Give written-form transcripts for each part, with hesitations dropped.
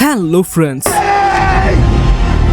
Hello friends.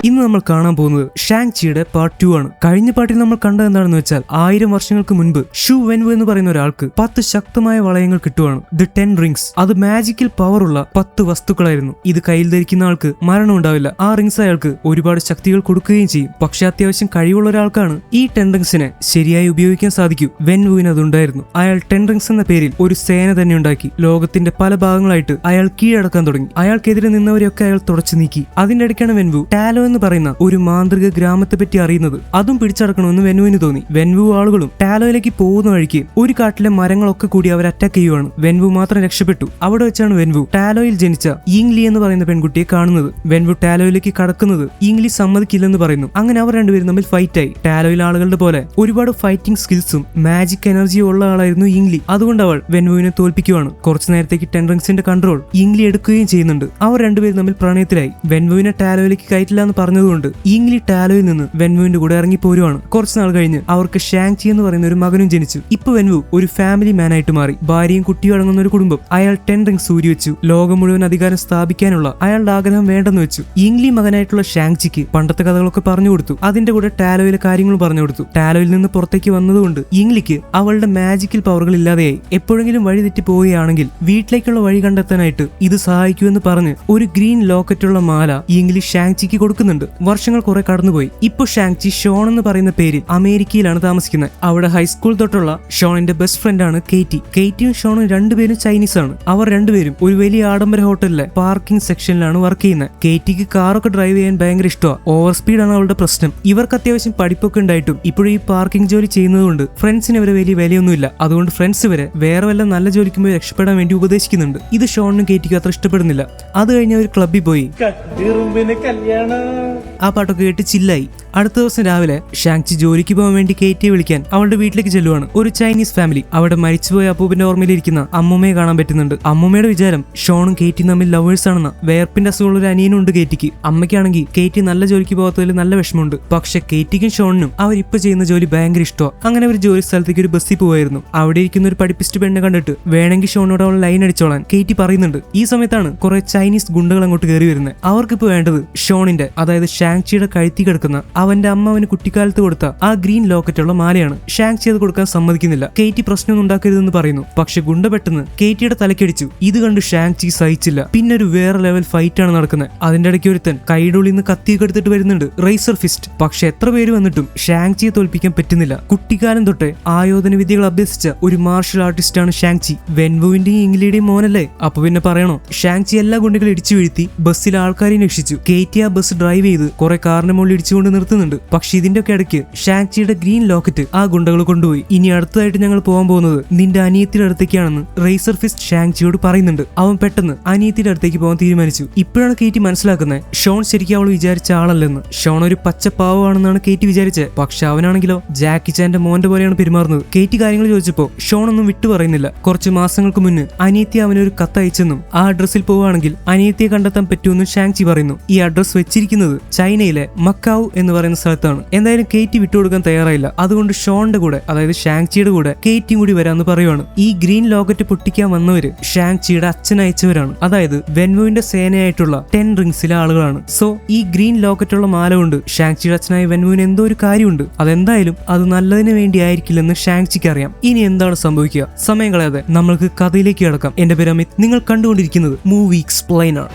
ഇന്ന് നമ്മൾ കാണാൻ പോകുന്നത് ഷാങ്-ചിയുടെ പാർട്ട് 2 ആണ്. കഴിഞ്ഞ പാർട്ടിൽ നമ്മൾ കണ്ടത് എന്താണെന്ന് വെച്ചാൽ 1000 വർഷങ്ങൾക്ക് മുൻപ് ഷു വെൻവു എന്ന് പറയുന്ന ഒരാൾക്ക് 10 ശക്തമായ വളയങ്ങൾ കിട്ടുവാണ്. The 10 rings. അത് മാജിക്കൽ പവർ ഉള്ള 10 വസ്തുക്കളായിരുന്നു. ഇത് കയ്യിൽ ധരിക്കുന്ന ആൾക്ക് മരണം ഉണ്ടാവില്ല. ആ റിംഗ്സ് അയാൾക്ക് ഒരുപാട് ശക്തികൾ കൊടുക്കുകയും ചെയ്യും. പക്ഷെ അത്യാവശ്യം കഴിവുള്ള ഒരാൾക്കാണ് ഈ 10 റിംഗ്സിനെ ശരിയായി ഉപയോഗിക്കാൻ സാധിക്കൂ. വെൻവുവിന് അതുണ്ടായിരുന്നു. അയാൾ 10 റിംഗ്സ് എന്ന പേരിൽ ഒരു സേന തന്നെ ഉണ്ടാക്കി. ലോകത്തിന്റെ പല ഭാഗങ്ങളായിട്ട് അയാൾ കീഴടക്കാൻ തുടങ്ങി. അയാൾക്കെതിരെ നിന്നവരെയൊക്കെ അയാൾ തുടച്ചു നീക്കി. അതിന്റെ ഇടയ്ക്കാണ് വെൻവു ടാലോ എന്ന് പറയുന്ന ഒരു മാന്ത്രിക ഗ്രാമത്തെ പറ്റി അറിയുന്നത്. അതും പിടിച്ചടക്കണമെന്ന് വെൻവുവിന് തോന്നി. വെൻവു ആളുകളും ടാലോയിലേക്ക് പോകുന്ന വഴിക്ക് ഒരു കാട്ടിലെ മരങ്ങളൊക്കെ കൂടി അവർ അറ്റാക്ക് ചെയ്യുവാണ്. വെൻവു മാത്രം രക്ഷപ്പെട്ടു. അവിടെ വെച്ചാണ് വെൻവു ടാലോയിൽ ജനിച്ച യിങ്ലി എന്ന് പറയുന്ന പെൺകുട്ടിയെ കാണുന്നത്. വെൻവു ടാലോയിലേക്ക് കടക്കുന്നത് യിങ്ലി സമ്മതിക്കില്ലെന്ന് പറയുന്നു. അങ്ങനെ അവർ രണ്ടുപേരും തമ്മിൽ ഫൈറ്റ് ആയി. ടാലോയിൽ ആളുകളുടെ പോലെ ഒരുപാട് ഫൈറ്റിംഗ് സ്കിൽസും മാജിക് എനർജിയും ഉള്ള ആളായിരുന്നു യിങ്ലി. അതുകൊണ്ട് അവൾ വെൻവുവിനെ തോൽപ്പിക്കുവാണ്. കുറച്ചു നേരത്തേക്ക് 10 റിംഗ്സിന്റെ കൺട്രോൾ യിങ്ലി എടുക്കുകയും ചെയ്യുന്നുണ്ട്. അവർ രണ്ടുപേരും തമ്മിൽ പ്രണയത്തിലായി. വെൻവുവിനെ ടാലോയിലേക്ക് കയറ്റില്ല എന്ന് പറഞ്ഞതുകൊണ്ട് യിങ്ലി ടാലോയിൽ നിന്ന് വെൻവുവിന്റെ കൂടെ ഇറങ്ങി പോരുവാണ്. കുറച്ചു നാൾ കഴിഞ്ഞ് അവർക്ക് ഷാങ്-ചി എന്ന് പറയുന്ന ഒരു മകനും ജനിച്ചു. ഇപ്പൊ വെൻവു ഒരു ഫാമിലി മാൻ ആയിട്ട് മാറി. ഭാര്യയും കുട്ടിയും അടങ്ങുന്ന ഒരു കുടുംബം. അയാൾ 10 റിംഗ്സ് ഊരി വെച്ചു. ലോകം മുഴുവൻ അധികാരം സ്ഥാപിക്കാനുള്ള അയാളുടെ ആഗ്രഹം വേണ്ടെന്ന് വെച്ചു. യിങ്ലി മകനായിട്ടുള്ള ഷാങ്-ചിക്ക് പണ്ടത്തെ കഥകളൊക്കെ പറഞ്ഞു കൊടുത്തു. അതിന്റെ കൂടെ ടാലോയിലെ കാര്യങ്ങൾ പറഞ്ഞു കൊടുത്തു. ടാലോയിൽ നിന്ന് പുറത്തേക്ക് വന്നതുകൊണ്ട് യിങ്ലിക്ക് അവളുടെ മാജിക്കൽ പവറുകൾ ഇല്ലാതെയായി. എപ്പോഴെങ്കിലും വഴി തെറ്റി പോവുകയാണെങ്കിൽ വീട്ടിലേക്കുള്ള വഴി കണ്ടെത്താനായിട്ട് ഇത് സഹായിക്കുമെന്ന് പറഞ്ഞ് ഒരു ഗ്രീൻ ലോക്കറ്റുള്ള മാല യിങ്ലി ഷാങ്-ചിക്ക് കൊടുക്കുന്നുണ്ട്. വർഷങ്ങൾ കുറെ കടന്നുപോയി. ഇപ്പൊ ഷാങ്-ചി ഷോൺ എന്ന് പറയുന്ന പേരിൽ അമേരിക്കയിലാണ് താമസിക്കുന്നത്. അവിടെ ഹൈസ്കൂൾ തൊട്ടുള്ള ഷോണിന്റെ ബെസ്റ്റ് ഫ്രണ്ട് ആണ് കേറ്റി. കേറ്റിയും ഷോണും രണ്ടുപേരും ചൈനീസ് ആണ്. അവർ രണ്ടുപേരും ഒരു വലിയ ആഡംബര ഹോട്ടലിലെ പാർക്കിംഗ് സെക്ഷനിലാണ് വർക്ക് ചെയ്യുന്നത്. കേറ്റിക്ക് കാറൊക്കെ ഡ്രൈവ് ചെയ്യാൻ ഭയങ്കര ഇഷ്ടമാണ്. ഓവർ സ്പീഡാണ് അവളുടെ പ്രശ്നം. ഇവർക്ക് അത്യാവശ്യം പഠിപ്പൊക്കെ ഉണ്ടായിട്ടും ഇപ്പോഴും ഈ പാർക്കിംഗ് ജോലി ചെയ്യുന്നതുകൊണ്ട് ഫ്രണ്ട്സിന് വരെ വലിയ വിലയൊന്നുമില്ല. അതുകൊണ്ട് ഫ്രണ്ട്സ് വരെ വേറെ വല്ല നല്ല ജോലിക്ക് പോയി രക്ഷപ്പെടാൻ വേണ്ടി ഉപദേശിക്കുന്നുണ്ട്. ഇത് ഷോണിനും കേറ്റിക്കും അത്ര ഇഷ്ടപ്പെടുന്നില്ല. അത് കഴിഞ്ഞ ഒരു ക്ലബ്ബിൽ പോയി ആ പാട്ടൊക്കെ കേട്ട് ചില്ലായി. അടുത്ത ദിവസം രാവിലെ ഷാങ്-ചി ജോലിക്ക് പോകാൻ വേണ്ടി കേറ്റിയെ വിളിക്കാൻ അവളുടെ വീട്ടിലേക്ക് ചെല്ലുവാണ്. ഒരു ചൈനീസ് ഫാമിലി. അവിടെ മരിച്ചുപോയ അപ്പൂപ്പിന്റെ ഓർമ്മയിലിരിക്കുന്ന അമ്മൂമ്മയെ കാണാൻ പറ്റുന്നുണ്ട്. അമ്മൂമ്മയുടെ വിചാരം ഷോണും കേറ്റിയും തമ്മിൽ ലവേഴ്സ് ആണെന്ന്. വേർപ്പിന്റെ അസുഖമുള്ള ഒരു അനിയനുണ്ട് കേറ്റിക്ക്. അമ്മയ്ക്കാണെങ്കിൽ കേറ്റി നല്ല ജോലിക്ക് പോകാത്തതിൽ നല്ല വിഷമമുണ്ട്. പക്ഷെ കേറ്റിക്കും ഷോണിനും അവരിപ്പോ ചെയ്യുന്ന ജോലി ഭയങ്കര ഇഷ്ടമാണ്. അങ്ങനെ ഒരു ജോലി സ്ഥലത്തേക്ക് ഒരു ബസ്സിൽ പോവായിരുന്നു. അവിടെ ഇരിക്കുന്ന ഒരു പഠിപ്പിസ്റ്റ് പെണ്ണെ കണ്ടിട്ട് വേണമെങ്കിൽ ഷോണിനോട് അവൾ ലൈൻ അടിച്ചോളാൻ കേറ്റി പറയുന്നുണ്ട്. ഈ സമയത്താണ് കുറെ ചൈനീസ് ഗുണ്ടകൾ അങ്ങോട്ട് കയറി വരുന്നത്. അവർക്കിപ്പോ വേണ്ടത് ഷോണിന്റെ, അതായത് ഷാങ്-ചിയുടെ കഴുത്തി കിടക്കുന്ന അവന്റെ അമ്മ അവന് കുട്ടിക്കാലത്ത് കൊടുത്ത ആ ഗ്രീൻ ലോക്കറ്റുള്ള മാലയാണ്. ഷാങ്-ചി അത് കൊടുക്കാൻ സമ്മതിക്കുന്നില്ല. കേറ്റി പ്രശ്നമൊന്നും ഉണ്ടാക്കരുതെന്ന് പറയുന്നു. പക്ഷെ ഗുണ്ട പെട്ടെന്ന് കേറ്റിയുടെ തലക്കടിച്ചു. ഇത് കണ്ട് ഷാങ്-ചി സഹിച്ചില്ല. പിന്നെ ഒരു വേറെ ലെവൽ ഫൈറ്റ് ആണ് നടക്കുന്നത്. അതിന്റെ ഇടയ്ക്ക് ഒരുത്തൻ കൈയുള്ളിൽ നിന്ന് കത്തിയൊക്കെ എടുത്തിട്ട് വരുന്നുണ്ട്, റേസർ ഫിസ്റ്റ്. പക്ഷെ എത്ര പേര് വന്നിട്ടും ഷാങ്-ചിയെ തോൽപ്പിക്കാൻ പറ്റുന്നില്ല. കുട്ടിക്കാലം തൊട്ടേ ആയോധന വിദ്യകൾ അഭ്യസിച്ച ഒരു മാർഷൽ ആർട്ടിസ്റ്റ് ആണ് ഷാങ്-ചി. വെൻവുവിന്റെയും യിങ്ലിയുടെയും മോനല്ലേ, അപ്പൊ പിന്നെ പറയണോ. ഷാങ്-ചി എല്ലാ ഗുണ്ടകളും ഇടിച്ചു വീഴ്ത്തി ബസ്സിൽ ആൾക്കാരെയും രക്ഷിച്ചു. കേറ്റി ആ ബസ് ഡ്രൈവ് ചെയ്ത് കുറെ കാറിന്റെ മുകളിൽ ഇടിച്ചുകൊണ്ട് നിർത്തുന്നുണ്ട്. പക്ഷെ ഇതിന്റെ ഒക്കെ ഇടയ്ക്ക് ഷാങ്-ചിയുടെ ഗ്രീൻ ലോക്കറ്റ് ആ ഗുണ്ടകൾ കൊണ്ടുപോയി. ഇനി അടുത്തതായിട്ട് ഞങ്ങൾ പോകാൻ പോകുന്നത് നിന്റെ അനിയത്തിയുടെ അടുത്തേക്കാണെന്ന് റേസർ ഫിസ്റ്റ് ഷാങ്-ചിയോട് പറയുന്നുണ്ട്. അവൻ പെട്ടെന്ന് അനിയത്തിയുടെ അടുത്തേക്ക് പോകാൻ തീരുമാനിച്ചു. ഇപ്പോഴാണ് കേറ്റി മനസ്സിലാക്കുന്നത് ഷോൺ ശരിക്കും അവൾ വിചാരിച്ച ആളല്ലെന്ന്. ഷോൺ ഒരു പച്ചപ്പാവാണെന്നാണ് കേറ്റി വിചാരിച്ചത്. പക്ഷെ അവനാണെങ്കിലോ ജാക്കി ചാന്റെ മോന്റെ പോലെയാണ് പെരുമാറുന്നത്. കേറ്റി കാര്യങ്ങൾ ചോദിച്ചപ്പോ ഷോൺ ഒന്നും വിട്ടു പറയുന്നില്ല. കുറച്ച് മാസങ്ങൾക്ക് മുന്നേ അനിയത്തി അവനൊരു കത്ത് അയച്ചെന്നും ആ അഡ്രസ്സിൽ പോവുകയാണെങ്കിൽ അനിയത്തിയെ കണ്ടെത്താൻ പറ്റുമെന്നും ഷാങ്-ചി പറയുന്നു. ഈ അഡ്രസ് വെച്ചിരിക്കുന്നത് ചൈനയിലെ മക്കാവു എന്ന് പറയുന്ന സ്ഥലത്താണ്. എന്തായാലും കേറ്റി വിട്ടുകൊടുക്കാൻ തയ്യാറായില്ല. അതുകൊണ്ട് ഷോണിന്റെ കൂടെ, അതായത് ഷാങ്-ചിയുടെ കൂടെ കേറ്റിയും കൂടി വരാമെന്ന് പറയുവാണ്. ഈ ഗ്രീൻ ലോക്കറ്റ് പൊട്ടിക്കാൻ വന്നവര് ഷാങ്-ചിയുടെ അച്ഛൻ അയച്ചവരാണ്. അതായത് വെൻവുവിന്റെ സേനയായിട്ടുള്ള 10 റിംഗ്സിലെ ആളുകളാണ്. സോ ഈ ഗ്രീൻ ലോക്കറ്റുള്ള മാല കൊണ്ട് ഷാങ്-ചിയുടെ അച്ഛനായ വെൻവുവിന് എന്തോ ഒരു കാര്യമുണ്ട്. അതെന്തായാലും അത് നല്ലതിന് വേണ്ടി ആയിരിക്കില്ലെന്ന് ഷാങ്-ചിക്ക് അറിയാം. ഇനി എന്താണ് സംഭവിക്കുക? സമയം കളയാതെ നമ്മൾക്ക് കഥയിലേക്ക് കിടക്കാം. എന്റെ പേര് അമിത്. നിങ്ങൾ കണ്ടുകൊണ്ടിരിക്കുന്നത് മൂവി എക്സ്പ്ലെയിനർ.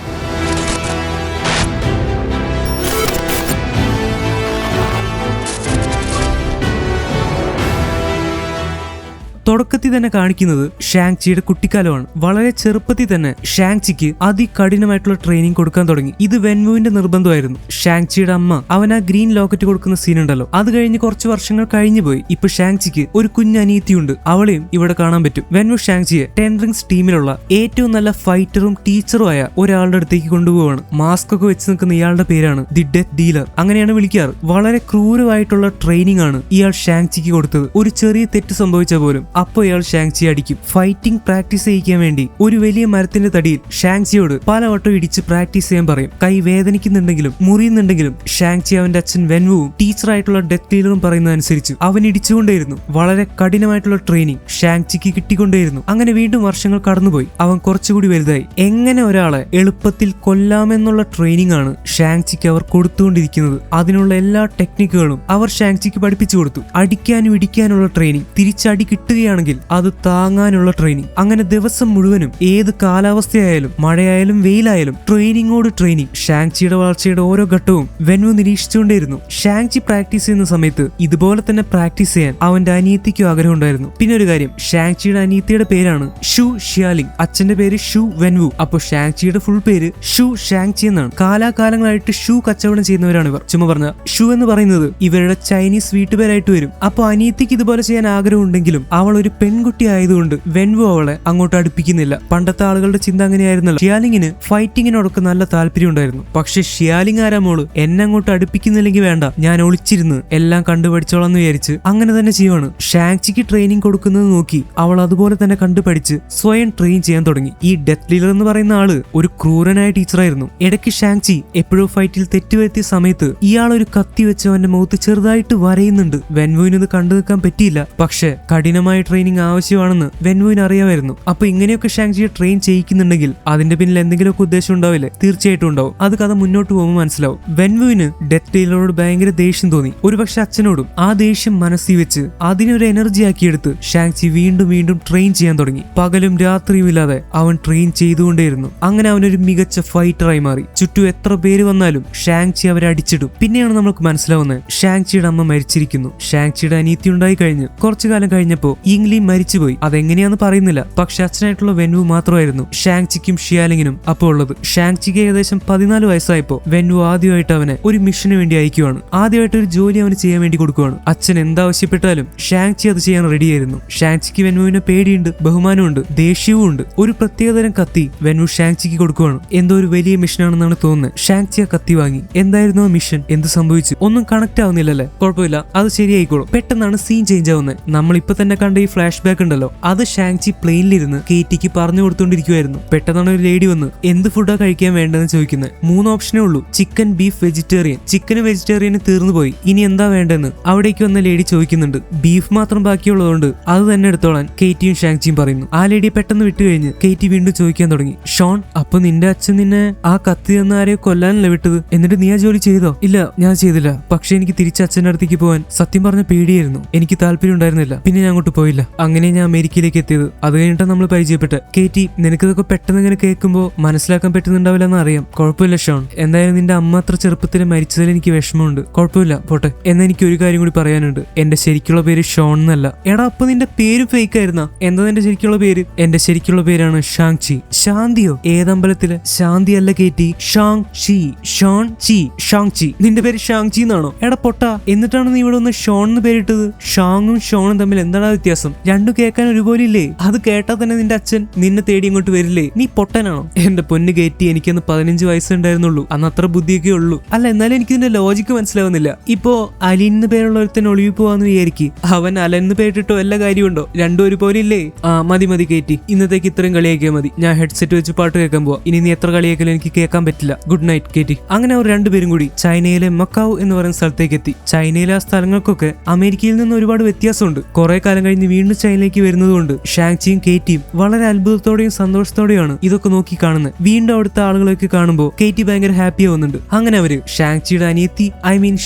തുടക്കത്തിൽ തന്നെ കാണിക്കുന്നത് ഷാങ്-ചിയുടെ കുട്ടിക്കാലമാണ്. വളരെ ചെറുപ്പത്തിൽ തന്നെ ഷാങ്-ചിക്ക് അതികഠിനമായിട്ടുള്ള ട്രെയിനിങ് കൊടുക്കാൻ തുടങ്ങി. ഇത് വെൻവുവിന്റെ നിർബന്ധമായിരുന്നു. ഷാങ്-ചിയുടെ അമ്മ അവൻ ആ ഗ്രീൻ ലോക്കറ്റ് കൊടുക്കുന്ന സീൻ ഉണ്ടല്ലോ, അത് കഴിഞ്ഞ് കുറച്ച് വർഷങ്ങൾ കഴിഞ്ഞു പോയി. ഇപ്പൊ ഷാങ്-ചിക്ക് ഒരു കുഞ്ഞനിയത്തിയുണ്ട്. അവളെയും ഇവിടെ കാണാൻ പറ്റും. വെൻവു ഷാങ്-ചിയെ 10 റിംഗ്സ് ടീമിലുള്ള ഏറ്റവും നല്ല ഫൈറ്ററും ടീച്ചറും ആയ ഒരാളുടെ അടുത്തേക്ക് കൊണ്ടുപോവാണ്. മാസ്ക് ഒക്കെ വെച്ച് നിൽക്കുന്ന ഇയാളുടെ പേരാണ് ദി ഡെത്ത് ഡീലർ. അങ്ങനെയാണ് വിളിക്കാറ്. വളരെ ക്രൂരമായിട്ടുള്ള ട്രെയിനിങ് ആണ് ഇയാൾ ഷാങ്-ചിക്ക് കൊടുത്തത്. ഒരു ചെറിയ തെറ്റ് സംഭവിച്ച പോലും അപ്പൊ ഇയാൾ ഷാങ്ചിയെ അടിക്കും. ഫൈറ്റിംഗ് പ്രാക്ടീസ് ചെയ്യിക്കാൻ വേണ്ടി ഒരു വലിയ മരത്തിന്റെ തടിയിൽ ഷാങ്ചിയോട് പലവട്ടം ഇടിച്ച് പ്രാക്ടീസ് ചെയ്യാൻ പറയും. കൈ വേദനിക്കുന്നുണ്ടെങ്കിലും മുറിയുന്നുണ്ടെങ്കിലും ഷാങ്ചി അവന്റെ അച്ഛൻ വെൻവുവും ടീച്ചറായിട്ടുള്ള ഡെത്ത് ഡീലറും പറയുന്നതനുസരിച്ച് അവൻ ഇടിച്ചുകൊണ്ടേയിരുന്നു. വളരെ കഠിനമായിട്ടുള്ള ട്രെയിനിങ് ഷാങ്ചിക്ക് കിട്ടിക്കൊണ്ടേയിരുന്നു. അങ്ങനെ വീണ്ടും വർഷങ്ങൾ കടന്നുപോയി. അവൻ കുറച്ചുകൂടി വലുതായി. എങ്ങനെ ഒരാളെ എളുപ്പത്തിൽ കൊല്ലാമെന്നുള്ള ട്രെയിനിങ് ആണ് ഷാങ്ചിക്ക് അവർ കൊടുത്തുകൊണ്ടിരിക്കുന്നത്. അതിനുള്ള എല്ലാ ടെക്നിക്കുകളും അവർ ഷാങ്ചിക്ക് പഠിപ്പിച്ചു കൊടുത്തു. അടിക്കാനും ഇടിക്കാനുള്ള ട്രെയിനിങ്, തിരിച്ചടി കിട്ടുകയാണെങ്കിൽ അത് താങ്ങാനുള്ള ട്രെയിനിങ്. അങ്ങനെ ദിവസം മുഴുവനും ഏത് കാലാവസ്ഥയായാലും മഴയായാലും വെയിലായാലും ട്രെയിനിങ്ങോട് ട്രെയിനിങ്. ഷാങ്ചിയുടെ വളർച്ചയുടെ ഓരോ ഘട്ടവും വെൻവു നിരീക്ഷിച്ചുകൊണ്ടേയിരുന്നു. ഷാങ്ചി പ്രാക്ടീസ് ചെയ്യുന്ന സമയത്ത് ഇതുപോലെ തന്നെ പ്രാക്ടീസ് ചെയ്യാൻ അവന്റെ അനിയത്തിക്കും ആഗ്രഹം ഉണ്ടായിരുന്നു. പിന്നെ ഒരു കാര്യം, ഷാങ്ചിയുടെ അനിയത്തിയുടെ പേരാണ് ഷു ഷിയാലിംഗ്, അച്ഛന്റെ പേര് ഷു വെൻവു. അപ്പൊ ഷാങ്ചിയുടെ ഫുൾ പേര് ഷു ഷാങ്ചി എന്നാണ്. കാലാകാലങ്ങളായിട്ട് ഷൂ കച്ചവടം ചെയ്യുന്നവരാണ് ഇവർ. ചുമ്മാ പറഞ്ഞ ഷു എന്ന് പറയുന്നത് ഇവരുടെ ചൈനീസ് വീട്ടുപേരായിട്ട് വരും. അപ്പൊ അനിയത്തിക്ക് ഇതുപോലെ ചെയ്യാൻ ആഗ്രഹം ഉണ്ടെങ്കിലും അവൾ ഒരു പെൺകുട്ടി ആയതുകൊണ്ട് വെൻവു അവളെ അങ്ങോട്ട് അടുപ്പിക്കുന്നില്ല. പണ്ടത്തെ ആളുകളുടെ ചിന്ത അങ്ങനെയായിരുന്നല്ലോ. ഷിയാലിങ്ങിന് ഫൈറ്റിങ്ങിനോടൊക്കെ നല്ല താല്പര്യം ഉണ്ടായിരുന്നു. പക്ഷെ ഷിയാലിംഗ് ആരാ മോള്, എന്നെ അങ്ങോട്ട് അടുപ്പിക്കുന്നില്ലെങ്കിൽ വേണ്ട, ഞാൻ ഒളിച്ചിരുന്ന് എല്ലാം കണ്ടുപഠിച്ചോളാം എന്ന് വിചാരിച്ച് അങ്ങനെ തന്നെ ചെയ്യുവാണ്. ഷാങ്ചിക്ക് ട്രെയിനിങ് കൊടുക്കുന്നത് നോക്കി അവൾ അതുപോലെ തന്നെ കണ്ടുപഠിച്ച് സ്വയം ട്രെയിൻ ചെയ്യാൻ തുടങ്ങി. ഈ ഡെത്ത് ഡീലർ എന്ന് പറയുന്ന ആള് ഒരു ക്രൂരനായ ടീച്ചറായിരുന്നു. ഇടയ്ക്ക് ഷാങ്ചി എപ്പോഴും ഫൈറ്റിൽ തെറ്റുവരുത്തിയ സമയത്ത് ഇയാൾ ഒരു കത്തി വെച്ച് അവന്റെ മുഖത്ത് ചെറുതായിട്ട് വരയുന്നുണ്ട്. വെൻവുവിന് ഇത് കണ്ടു നിൽക്കാൻ പറ്റിയില്ല. പക്ഷെ കഠിനമായ ട്രെയിനിങ് ആവശ്യമാണെന്ന് വെൻവുവിന് അറിയാമായിരുന്നു. അപ്പൊ ഇങ്ങനെയൊക്കെ ഷാങ്ചിയെ ട്രെയിൻ ചെയ്യിക്കുന്നുണ്ടെങ്കിൽ അതിന്റെ പിന്നിൽ എന്തെങ്കിലുമൊക്കെ ഉദ്ദേശം ഉണ്ടാവില്ലേ? തീർച്ചയായിട്ടും ഉണ്ടാവും. അത് കഥ മുന്നോട്ട് പോകുമ്പോൾ മനസ്സിലാവും. വെൻവുവിന് ഡെത്ത് ഡീലറോട് ഭയങ്കര ദേഷ്യം തോന്നി. ഒരുപക്ഷെ അച്ഛനോടും. ആ ദേഷ്യം മനസ്സിൽ വെച്ച് അതിനൊരു എനർജി ആക്കിയെടുത്ത് ഷാങ്ചി വീണ്ടും വീണ്ടും ട്രെയിൻ ചെയ്യാൻ തുടങ്ങി. പകലും രാത്രിയും ഇല്ലാതെ അവൻ ട്രെയിൻ ചെയ്തുകൊണ്ടേയിരുന്നു. അങ്ങനെ അവനൊരു മികച്ച ഫൈറ്ററായി മാറി. ചുറ്റും എത്ര പേര് വന്നാലും ഷാങ്ചി അവരെ അടിച്ചിടും. പിന്നെയാണ് നമുക്ക് മനസ്സിലാവുന്നത് ഷാങ്ചിയുടെ അമ്മ മരിച്ചിരിക്കുന്നു. ഷാങ്ചിയുടെ അനിയത്തി ഉണ്ടായി കഴിഞ്ഞ് കുറച്ചു കാലം കഴിഞ്ഞപ്പോ ഇംഗ്ലി മരിച്ചുപോയി. അതെങ്ങനെയാന്ന് പറയുന്നില്ല. പക്ഷെ അച്ഛനായിട്ടുള്ള വെൻവു മാത്രമായിരുന്നു ഷാങ്ചിക്കും ഷിയാലിങ്ങിനും അപ്പോൾ ഉള്ളത്. ഷാങ്ചിക്ക് ഏകദേശം 14 വയസ്സായപ്പോ വെൻവു ആദ്യമായിട്ട് അവനെ ഒരു മിഷന് വേണ്ടി അയക്കുവാണ്. ആദ്യമായിട്ട് ഒരു ജോലി അവന് ചെയ്യാൻ വേണ്ടി കൊടുക്കുവാണ്. അച്ഛൻ എന്താവശ്യപ്പെട്ടാലും ഷാങ്ചി അത് ചെയ്യാൻ റെഡിയായിരുന്നു. ഷാങ്ചിക്ക് വെൻവുവിനെ പേടിയുണ്ട്, ബഹുമാനമുണ്ട്, ദേഷ്യവും ഉണ്ട്. ഒരു പ്രത്യേകതരം കത്തി വെൻവു ഷാങ്ചിക്ക് കൊടുക്കുവാണ്. എന്തോ ഒരു വലിയ മിഷനാണെന്നാണ് തോന്നുന്നത്. ഷാങ്ചി ആ കത്തി വാങ്ങി. എന്തായിരുന്നു ആ മിഷൻ? എന്ത് സംഭവിച്ചു? ഒന്നും കണക്ട് ആവുന്നില്ലല്ലേ? കുഴപ്പമില്ല, അത് ശരിയായിക്കോളും. പെട്ടെന്നാണ് സീൻ ചേഞ്ച് ആവുന്നത്. നമ്മളിപ്പോ തന്നെ കണ്ട ഈ ഫ്ലാഷ് ബാക്ക് ഉണ്ടല്ലോ, അത് ഷാങ്ചി പ്ലെയിനിലിരുന്ന് കേറ്റിക്ക് പറഞ്ഞു കൊടുത്തോണ്ടിരിക്കുവായിരുന്നു. പെട്ടെന്നാണ് ഒരു ലേഡി വന്ന് എന്ത് ഫുഡാ കഴിക്കാൻ വേണ്ടതെന്ന് ചോദിക്കുന്നത്. 3 ഓപ്ഷനേ ഉള്ളൂ: ചിക്കൻ, ബീഫ്, വെജിറ്റേറിയൻ. ചിക്കന് വെജിറ്റേറിയന് തീർന്നു പോയി, ഇനി എന്താ വേണ്ടെന്ന് അവിടേക്ക് വന്ന ലേഡി ചോദിക്കുന്നുണ്ട്. ബീഫ് മാത്രം ബാക്കിയുള്ളതുകൊണ്ട് അത് തന്നെ എടുത്തോളാൻ കേറ്റിയും ഷാങ്ചിയും പറയുന്നു. ആ ലേഡിയെ പെട്ടെന്ന് വിട്ടുകഴിഞ്ഞ് കേറ്റി വീണ്ടും ചോദിക്കാൻ തുടങ്ങി. ഷോൺ, അപ്പൊ നിന്റെ അച്ഛൻ നിന്നെ ആ കത്തി തന്ന ആരെയോ കൊല്ലാനല്ലേ വിട്ടത്? എന്നിട്ട് നീ ആ ജോലി ചെയ്തോ? ഇല്ല, ഞാൻ ചെയ്തില്ല. പക്ഷെ എനിക്ക് തിരിച്ച് അച്ഛൻ്റെ അടുത്തേക്ക് പോകാൻ സത്യം പറഞ്ഞ പേടിയായിരുന്നു. എനിക്ക് താല്പര്യം ഉണ്ടായിരുന്നില്ല. പിന്നെ ഞാൻ അങ്ങോട്ട് പോയില്ല. അങ്ങനെ ഞാൻ അമേരിക്കയിലേക്ക് എത്തിയത്. അത് കഴിഞ്ഞിട്ട് നമ്മൾ പരിചയപ്പെട്ടെ. കേറ്റി, നിനക്കിതൊക്കെ പെട്ടെന്ന് ഇങ്ങനെ കേൾക്കുമ്പോൾ മനസ്സിലാക്കാൻ പറ്റുന്നുണ്ടാവില്ല എന്ന് അറിയാം. കുഴപ്പമില്ല ഷോൺ, എന്തായാലും നിന്റെ അമ്മ അത്ര ചെറുപ്പത്തിൽ മരിച്ചതിൽ എനിക്ക് വിഷമമുണ്ട്. കുഴപ്പമില്ല, പോട്ടെ. എന്നാൽ എനിക്ക് ഒരു കാര്യം കൂടി പറയാനുണ്ട്. എന്റെ ശരിക്കുള്ള പേര് ഷോൺ എന്നല്ല. എടാ, അപ്പൊ നിന്റെ പേര് ഫേക്ക് ആയിരുന്നാ? എന്താ നിന്റെ ശരിക്കുള്ള പേര്? എന്റെ ശരിക്കുള്ള പേരാണ് ഷാങ്ചി. ശാന്തിയോ? ഏതമ്പലത്തില്? ശാന്തി അല്ല കേറ്റി, ഷാങ് ചി. ഷോൺ ചി, ഷാങ് ചി. നിന്റെ പേര് ഷാങ് ചി എന്നാണോ? എടാ പൊട്ടാ, എന്നിട്ടാണ് നീ ഇവിടെ ഒന്ന് ഷോൺ എന്ന് പേരിട്ടത്. ഷാങ്ങും ഷോണും തമ്മിൽ എന്താണ് വ്യത്യാസം? രണ്ടും കേൾക്കാൻ ഒരുപോലെ ഇല്ലേ? അത് കേട്ടാ തന്നെ നിന്റെ അച്ഛൻ നിന്നെ തേടി ഇങ്ങോട്ട് വരില്ലേ? നീ പൊട്ടനാണോ? എന്റെ പൊന്ന് കേറ്റി, എനിക്കന്ന് 15 വയസ്സുണ്ടായിരുന്നുള്ളൂ. അന്ന് അത്ര ബുദ്ധിയൊക്കെ ഉള്ളൂ. അല്ല, എന്നാലും എനിക്ക് ഇതിന്റെ ലോജിക്ക് മനസ്സിലാവുന്നില്ല. ഇപ്പോ അലിൻ എന്ന് പേരുള്ള ഒരുത്തൻ ഒളിവിൽ പോവാന്ന് വിചാരിക്കും. അവൻ അലൻ എന്ന് പേരിട്ടോ വല്ല കാര്യമുണ്ടോ? രണ്ടും ഒരുപോലെ ഇല്ലേ? മതി മതി കേറ്റി, ഇന്നത്തേക്ക് ഇത്രയും കളിയാക്കിയാൽ മതി. ഞാൻ ഹെഡ്സെറ്റ് വെച്ച് പാട്ട് കേൾക്കാൻ പോവാ. ഇനി നീ എത്ര കളിയാക്കലും എനിക്ക് കേൾക്കാൻ പറ്റില്ല. ഗുഡ് നൈറ്റ് കേറ്റി. അങ്ങനെ അവർ രണ്ടുപേരും കൂടി ചൈനയിലെ മക്കാവ് എന്ന് പറയുന്ന സ്ഥലത്തേക്ക് എത്തി. ചൈനയിലെ ആ സ്ഥലങ്ങൾക്കൊക്കെ അമേരിക്കയിൽ നിന്ന് ഒരുപാട് വ്യത്യാസമുണ്ട്. കുറെ കാലം കഴിഞ്ഞ് വീണ്ടും ചൈനയിലേക്ക് വരുന്നതുകൊണ്ട് ഷാങ്ചിയും കേറ്റിയും വളരെ അത്ഭുതത്തോടെയും സന്തോഷത്തോടെയാണ് ഇതൊക്കെ നോക്കി കാണുന്നത്. വീണ്ടും അവിടുത്തെ ആളുകളൊക്കെ കാണുമ്പോൾ കേറ്റി ഭയങ്കര ഹാപ്പി ആവുന്നുണ്ട്. അങ്ങനെ അവര് ഷാങ്ചിയുടെ അനിയത്തി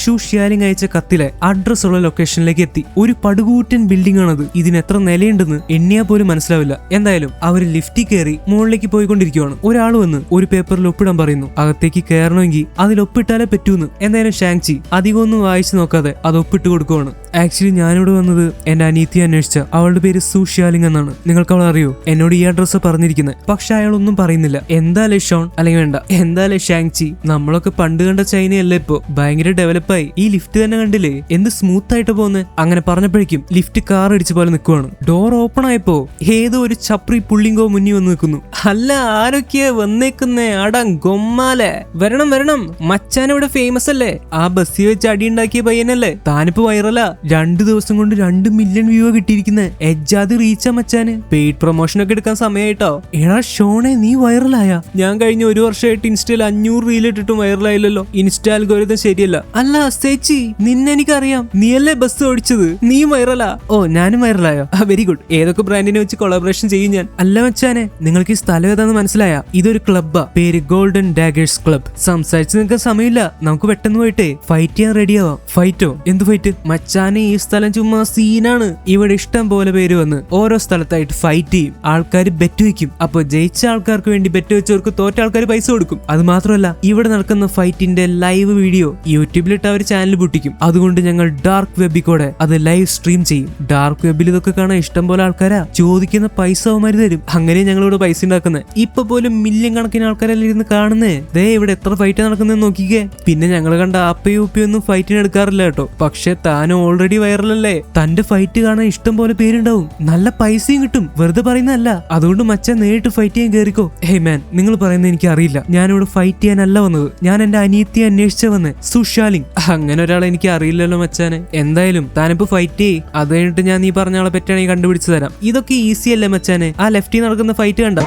ഷു ഷിയാലിംഗ് അയച്ച കത്തിലെ അഡ്രസ് ഉള്ള ലൊക്കേഷനിലേക്ക് എത്തി. ഒരു പടുകൂറ്റൻ ബിൽഡിംഗ് ആണത്. ഇതിന് എത്ര നിലയുണ്ടെന്ന് എണ്ണിയാ പോലും മനസ്സിലാവില്ല. എന്തായാലും അവര് ലിഫ്റ്റിൽ കയറി മുകളിലേക്ക് പോയിക്കൊണ്ടിരിക്കുവാണ്. ഒരാൾ വന്ന് ഒരു പേപ്പറിൽ ഒപ്പിടാൻ പറയുന്നു. അകത്തേക്ക് കയറണമെങ്കിൽ അതിൽ ഒപ്പിട്ടാലേ പറ്റൂന്ന്. എന്തായാലും ഷാങ്ചി അധികം ഒന്നും വായിച്ചു നോക്കാതെ അത് ഒപ്പിട്ട് കൊടുക്കുവാണ്. ആക്ച്വലി ഞാനിവിടെ വന്നത് എന്റെ അനിയത്തിയെ അന്വേഷിച്ച. അവളുടെ പേര് സു ഷിയാലിംഗ് എന്നാണ്. നിങ്ങൾക്ക് അവൾ അറിയോ? എന്നോട് ഈ അഡ്രസ്സ് പറഞ്ഞിരിക്കുന്നത്. പക്ഷെ അയാൾ ഒന്നും പറയുന്നില്ല. എന്തായാലും ഷോൺ, അല്ലെങ്കിൽ വേണ്ട, എന്തായാലും ഷാങ്ചി, നമ്മളൊക്കെ പണ്ട് കണ്ട ചൈനയല്ലേ ഇപ്പോ? ഭയങ്കര ഡെവലപ്പായി. ഈ ലിഫ്റ്റ് തന്നെ കണ്ടില്ലേ, എന്ത് സ്മൂത്ത് ആയിട്ട് പോകുന്നത്. അങ്ങനെ പറഞ്ഞപ്പോഴേക്കും ലിഫ്റ്റ് കാർ അടിച്ച പോലെ നിൽക്കുവാണ്. ഡോർ ഓപ്പൺ ആയപ്പോ ഏതോ ഒരു ചപ്രി പുള്ളിങ്കോ മുന്നിൽ വന്ന് നിൽക്കുന്നു. അല്ല, ആരൊക്കെയാ വന്നേക്കുന്നേ? അടം ഗൊമ്മാലെ, വരണം വരണം, മച്ചാൻ ഇവിടെ ഫേമസ് അല്ലേ? ആ ബസ്സിൽ വെച്ച് അടി ഉണ്ടാക്കിയ പയ്യനല്ലേ? താനിപ്പോ വൈറലാ. 2 ദിവസം കൊണ്ട് 2 മില്യൺ വ്യൂ കിട്ടിയിരിക്കുന്നത്. എജ്ജാതി റീച്ചാ മച്ചാന്. പെയ്ഡ് പ്രൊമോഷൻ ഒക്കെ എടുക്കാൻ സമയമായിട്ടോ. എടാ ഷോണെ, നീ വൈറലായ? ഞാൻ കഴിഞ്ഞ 1 വർഷമായിട്ട് ഇൻസ്റ്റയിൽ 500 റീൽ ഇട്ടിട്ടും വൈറലായില്ലല്ലോ. ഇൻസ്റ്റ അൽഗോരിതം ശരിയല്ല. അല്ല സേച്ചി, നിന്നെ എനിക്കറിയാം, നീയല്ലേ ബസ് ഓടിച്ചത്, നീ വൈറലാ? ഓ, ഞാനും വൈറലായോ? Very good. ഏതൊക്കെ ബ്രാൻഡിനെ വെച്ച് കൊളാബറേഷൻ ചെയ്യും ഞാൻ. അല്ല മച്ചാനെ, നിങ്ങൾക്ക് ഈ സ്ഥലം ഏതാന്ന് മനസ്സിലായ? ഇതൊരു ക്ലബ്ബാ, പേര് ഗോൾഡൻ ഡാഗേഴ്സ് ക്ലബ്. സംസാരിച്ച് നിൽക്കാൻ സമയമില്ല, നമുക്ക് പെട്ടെന്ന് പോയിട്ടേ ഫൈറ്റ് ചെയ്യാൻ റെഡിയാവാം. ഫൈറ്റോ? എന്ത് ഫൈറ്റ് മച്ചാനെ? ഈ സ്ഥലം ചുമ്മാ സീനാണ്. ഇവിടെ ഇഷ്ടം പോലെ പേര് വന്ന് ഓരോ സ്ഥലത്തായിട്ട് ഫൈറ്റ് ചെയ്യും. ആൾക്കാർ ബെറ്റ് വയ്ക്കും. അപ്പൊ ജയിച്ച ആൾക്കാർക്ക് വേണ്ടി ബെറ്റ് വെച്ചവർക്ക് തോറ്റ ആൾക്കാർ പൈസ കൊടുക്കും. അത് മാത്രമല്ല, ഇവിടെ നടക്കുന്ന ഫൈറ്റിന്റെ ലൈവ് വീഡിയോ യൂട്യൂബിലിട്ട് അവർ ചാനൽ പൊട്ടിക്കും. അതുകൊണ്ട് ഞങ്ങൾ ഡാർക്ക് വെബിൽ കൂടെ അത് ലൈവ് സ്ട്രീം ചെയ്യും. ഡാർക്ക് വെബിൽ ഇതൊക്കെ കാണാൻ ഇഷ്ടം പോലെ ആൾക്കാരാ. ചോദിക്കുന്ന പൈസ അവന്മാര് തരും. അങ്ങനെ ഞങ്ങളിവിടെ പൈസ ഉണ്ടാക്കുന്നത്. ഇപ്പൊ പോലും മില്യൺ കണക്കിന് ആൾക്കാരെല്ലാം ഇരുന്ന് കാണുന്നേ. ദേ ഇവിടെ എത്ര ഫൈറ്റ് നടക്കുന്നത് നോക്കിക്കേ. പിന്നെ ഞങ്ങൾ കണ്ട ആപ്പയും ഉപ്പയൊന്നും ഫൈറ്റിന് എടുക്കാറില്ല കേട്ടോ. പക്ഷെ താൻ ഓൾറെഡി വൈറലല്ലേ, തന്റെ ഫൈറ്റ് കാണാൻ ഇഷ്ടം പോലെ പേരുണ്ടാവും, നല്ല പൈസയും കിട്ടും. വെറുതെ പറയുന്നതല്ല. അതുകൊണ്ട് മച്ചാൻ നേരിട്ട് ഫൈറ്റ് ചെയ്യാൻ കയറിക്കോ. ഹേ മാൻ, നിങ്ങൾ പറയുന്നത് എനിക്ക് അറിയില്ല. ഞാനിവിടെ ഫൈറ്റ് ചെയ്യാനല്ല വന്നത്. ഞാൻ എന്റെ അനിയത്തിയെ അന്വേഷിച്ച വന്നേ, സുഷാലിംഗ്. അങ്ങനെ ഒരാളെ എനിക്ക് അറിയില്ലല്ലോ മച്ചാനെ. എന്തായാലും താനിപ്പോ ഫൈറ്റ് ചെയ്യ്. അത് കഴിഞ്ഞിട്ട് ഞാൻ നീ പറഞ്ഞ ആളെ പറ്റാണെങ്കിൽ കണ്ടുപിടിച്ചു തരാം. ഇതൊക്കെ ഈസി അല്ലേ മച്ചാനെ? ആ ലെഫ്റ്റിൽ നടക്കുന്ന ഫൈറ്റ് കണ്ട?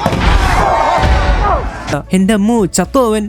എന്റെ അമ്മോ, ചത്തോവൻ.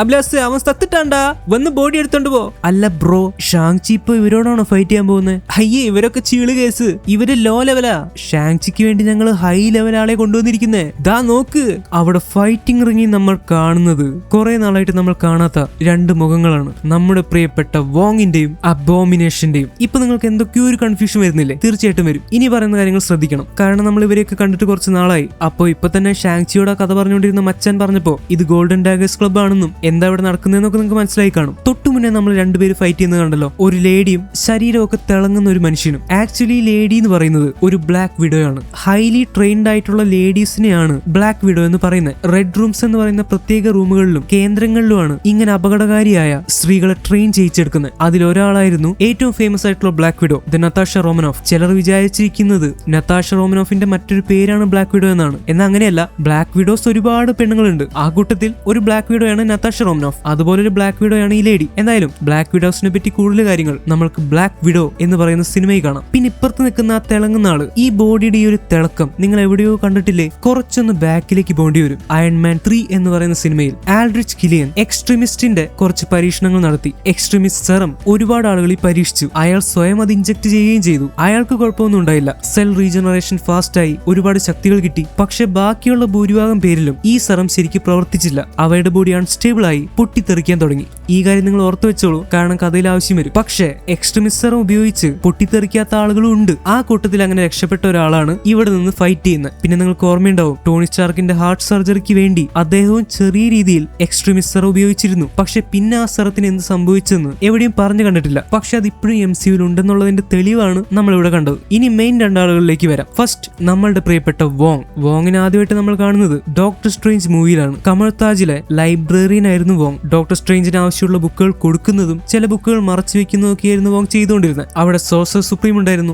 അബ്ലാസ്, അവൻ സത്തിട്ടാണ്ടാ. വന്ന് ബോഡി എടുത്തോണ്ട് പോ. അല്ല ബ്രോ, ഷാങ്ചി ഇപ്പൊ ഇവരോടാണോ ഫൈറ്റ് ചെയ്യാൻ പോകുന്നത്? അയ്യേ, ഇവരൊക്കെ ചീള് കേസ്. ഇവര് ലോ ലെവലാ. ഷാങ്ചിക്ക് വേണ്ടി ഞങ്ങള് ഹൈ ലെവൽ ആളെ കൊണ്ടുവന്നിരിക്കുന്നേ. ദാ നോക്ക്, അവിടെ ഫൈറ്റിംഗ് റിംഗിൽ നമ്മൾ കാണുന്നത് കുറെ നാളായിട്ട് നമ്മൾ കാണാത്ത 2 മുഖങ്ങളാണ്. നമ്മുടെ പ്രിയപ്പെട്ട വോങ്ങിന്റെയും അബോമിനേഷന്റെയും. ഇപ്പൊ നിങ്ങൾക്ക് എന്തൊക്കെയോ ഒരു കൺഫ്യൂഷൻ വരുന്നില്ലേ? തീർച്ചയായിട്ടും വരും. ഇനി പറയുന്ന കാര്യങ്ങൾ ശ്രദ്ധിക്കണം. കാരണം നമ്മൾ ഇവരെയൊക്കെ കണ്ടിട്ട് കുറച്ച് നാളായി. അപ്പൊ ഇപ്പൊ തന്നെ ഷാങ്ചിയോട് കഥ പറഞ്ഞുകൊണ്ടിരുന്ന മച്ചാൻ പറഞ്ഞപ്പോ ഇത് ഗോൾഡൻ ഡാഗേഴ്സ് ക്ലബ് ആണെന്നും എന്താ ഇവിടെ നടക്കുന്നതെന്നൊക്കെ നിങ്ങൾക്ക് മനസ്സിലായി കാണും. തൊട്ടു മുന്നേ നമ്മൾ 2 പേര് ഫൈറ്റ് ചെയ്യുന്നത് കണ്ടല്ലോ. ഒരു ലേഡിയും ശരീരമൊക്കെ തിളങ്ങുന്ന ഒരു മനുഷ്യനും. ആക്ച്വലി ലേഡി എന്ന് പറയുന്നത് ഒരു ബ്ലാക്ക് വിഡോ ആണ്. ഹൈലി ട്രെയിൻഡ് ആയിട്ടുള്ള ലേഡീസിനെയാണ് ബ്ലാക്ക് വിഡോ എന്ന് പറയുന്നത്. റെഡ് റൂംസ് എന്ന് പറയുന്ന പ്രത്യേക റൂമുകളിലും കേന്ദ്രങ്ങളിലുമാണ് ഇങ്ങനെ അപകടകാരിയായ സ്ത്രീകളെ ട്രെയിൻ ചെയ്യിച്ചെടുക്കുന്നത്. അതിലൊരാളായിരുന്നു ഏറ്റവും ഫേമസ് ആയിട്ടുള്ള ബ്ലാക്ക് വിഡോ, നതാഷ റോമനോഫ്. ചിലർ വിചാരിച്ചിരിക്കുന്നത് നതാഷ റോമനോഫിന്റെ മറ്റൊരു പേരാണ് ബ്ലാക്ക് വിഡോ എന്നാണ്. എന്നാൽ അങ്ങനെയല്ല. ബ്ലാക്ക് വിഡോസ് ഒരുപാട് പെണ്ണുങ്ങളുണ്ട്. ആ കൂട്ടത്തിൽ ഒരു ബ്ലാക്ക് വിഡോയാണ് നതാഷ റോമനോഫ്. അതുപോലെ ഒരു ബ്ലാക്ക് വിഡോയാണ് ഈ ലേഡി. എന്തായാലും ബ്ലാക്ക് വിഡോസിനെ പറ്റി കൂടുതൽ കാര്യങ്ങൾ നമ്മൾക്ക് ബ്ലാക്ക് വിഡോ എന്ന് പറയുന്ന സിനിമയിൽ കാണാം. പിന്നെ ഇപ്പുറത്ത് നിൽക്കുന്ന ആ തിളങ്ങുന്ന ആള്, ഈ ബോഡിയുടെ ഈ ഒരു തിളക്കം നിങ്ങൾ എവിടെയോ കണ്ടിട്ടില്ലേ? കുറച്ചൊന്ന് ബാക്കിലേക്ക് പോകേണ്ടി വരും. അയൺമാൻ 3 എന്ന് പറയുന്ന സിനിമയിൽ ആൽഡ്രിച്ച് കിലിയൻ എക്സ്ട്രീമിസ്റ്റിന്റെ കുറച്ച് പരീക്ഷണങ്ങൾ നടത്തി. എക്സ്ട്രീമിസ്റ്റ് സെറം ഒരുപാട് ആളുകൾ പരീക്ഷിച്ചു. അയാൾ സ്വയം അത് ഇഞ്ചക്ട് ചെയ്യുകയും ചെയ്തു. അയാൾക്ക് കുഴപ്പമൊന്നും ഉണ്ടായില്ല. സെൽ റീജനറേഷൻ ഫാസ്റ്റായി, ഒരുപാട് ശക്തികൾ കിട്ടി. പക്ഷെ ബാക്കിയുള്ള ഭൂരിഭാഗം പേരിലും ഈ സെറം ശരിക്കും പ്രവർത്തിച്ചില്ല. അവയുടെ ബോഡി അൺസ്റ്റേബിൾ ആയി പൊട്ടിത്തെറിക്കാൻ തുടങ്ങി. ഈ കാര്യം നിങ്ങൾ ഓർത്തു വെച്ചോളൂ, കാരണം കഥയിൽ ആവശ്യം വരും. പക്ഷേ എക്സ്ട്രീമിസ്റ്റ് സെറം ഉപയോഗിച്ച് പൊട്ടിത്തെറിക്കാത്ത ആളുകളും ഉണ്ട്. ആ കൂട്ടത്തിൽ അങ്ങനെ രക്ഷപ്പെട്ട ഒരാളാണ് ഇവിടെ നിന്ന് ഫൈറ്റ് ചെയ്യുന്നത്. പിന്നെ നിങ്ങൾക്ക് ഓർമ്മയുണ്ടാവും, ടോണി സ്റ്റാർക്കിന്റെ ഹാർട്ട് സർജറിക്ക് വേണ്ടി അദ്ദേഹവും ചെറിയ രീതിയിൽ എക്സ്ട്രീമിസ്റ്റ് സെറം ഉപയോഗിച്ചിരുന്നു. പക്ഷെ പിന്നെ ആ സെറത്തിന് എന്ത് സംഭവിച്ചെന്ന് എവിടെയും പറഞ്ഞു കണ്ടിട്ടില്ല. പക്ഷെ അത് ഇപ്പോഴും MCUവിൽ ഉണ്ടെന്നുള്ളതിന്റെ തെളിവാണ് നമ്മൾ ഇവിടെ കണ്ടത്. ഇനി മെയിൻ 2 ആളുകളിലേക്ക് വരാം. ഫസ്റ്റ്, നമ്മളുടെ പ്രിയപ്പെട്ട വോങ്. വോങ്ങിനെ ആദ്യമായിട്ട് നമ്മൾ കാണുന്നത് ഡോക്ടർ സ്ട്രേഞ്ച് മൂവിയിലാണ്. കമൽ താജിലെ ലൈബ്രറിയൻ ആയിരുന്നു വോങ്. ഡോക്ടർ സ്ട്രേഞ്ചിന് ആവശ്യമുള്ള ബുക്കുകൾ കൊടുക്കുന്നതും ചില ബുക്കുകൾ മറച്ചു വെക്കുന്നതും ഒക്കെയായിരുന്നു വോങ് ചെയ്തുകൊണ്ടിരുന്നത്. അവിടെ സോസർ സുപ്രീം ഉണ്ടായിരുന്നു,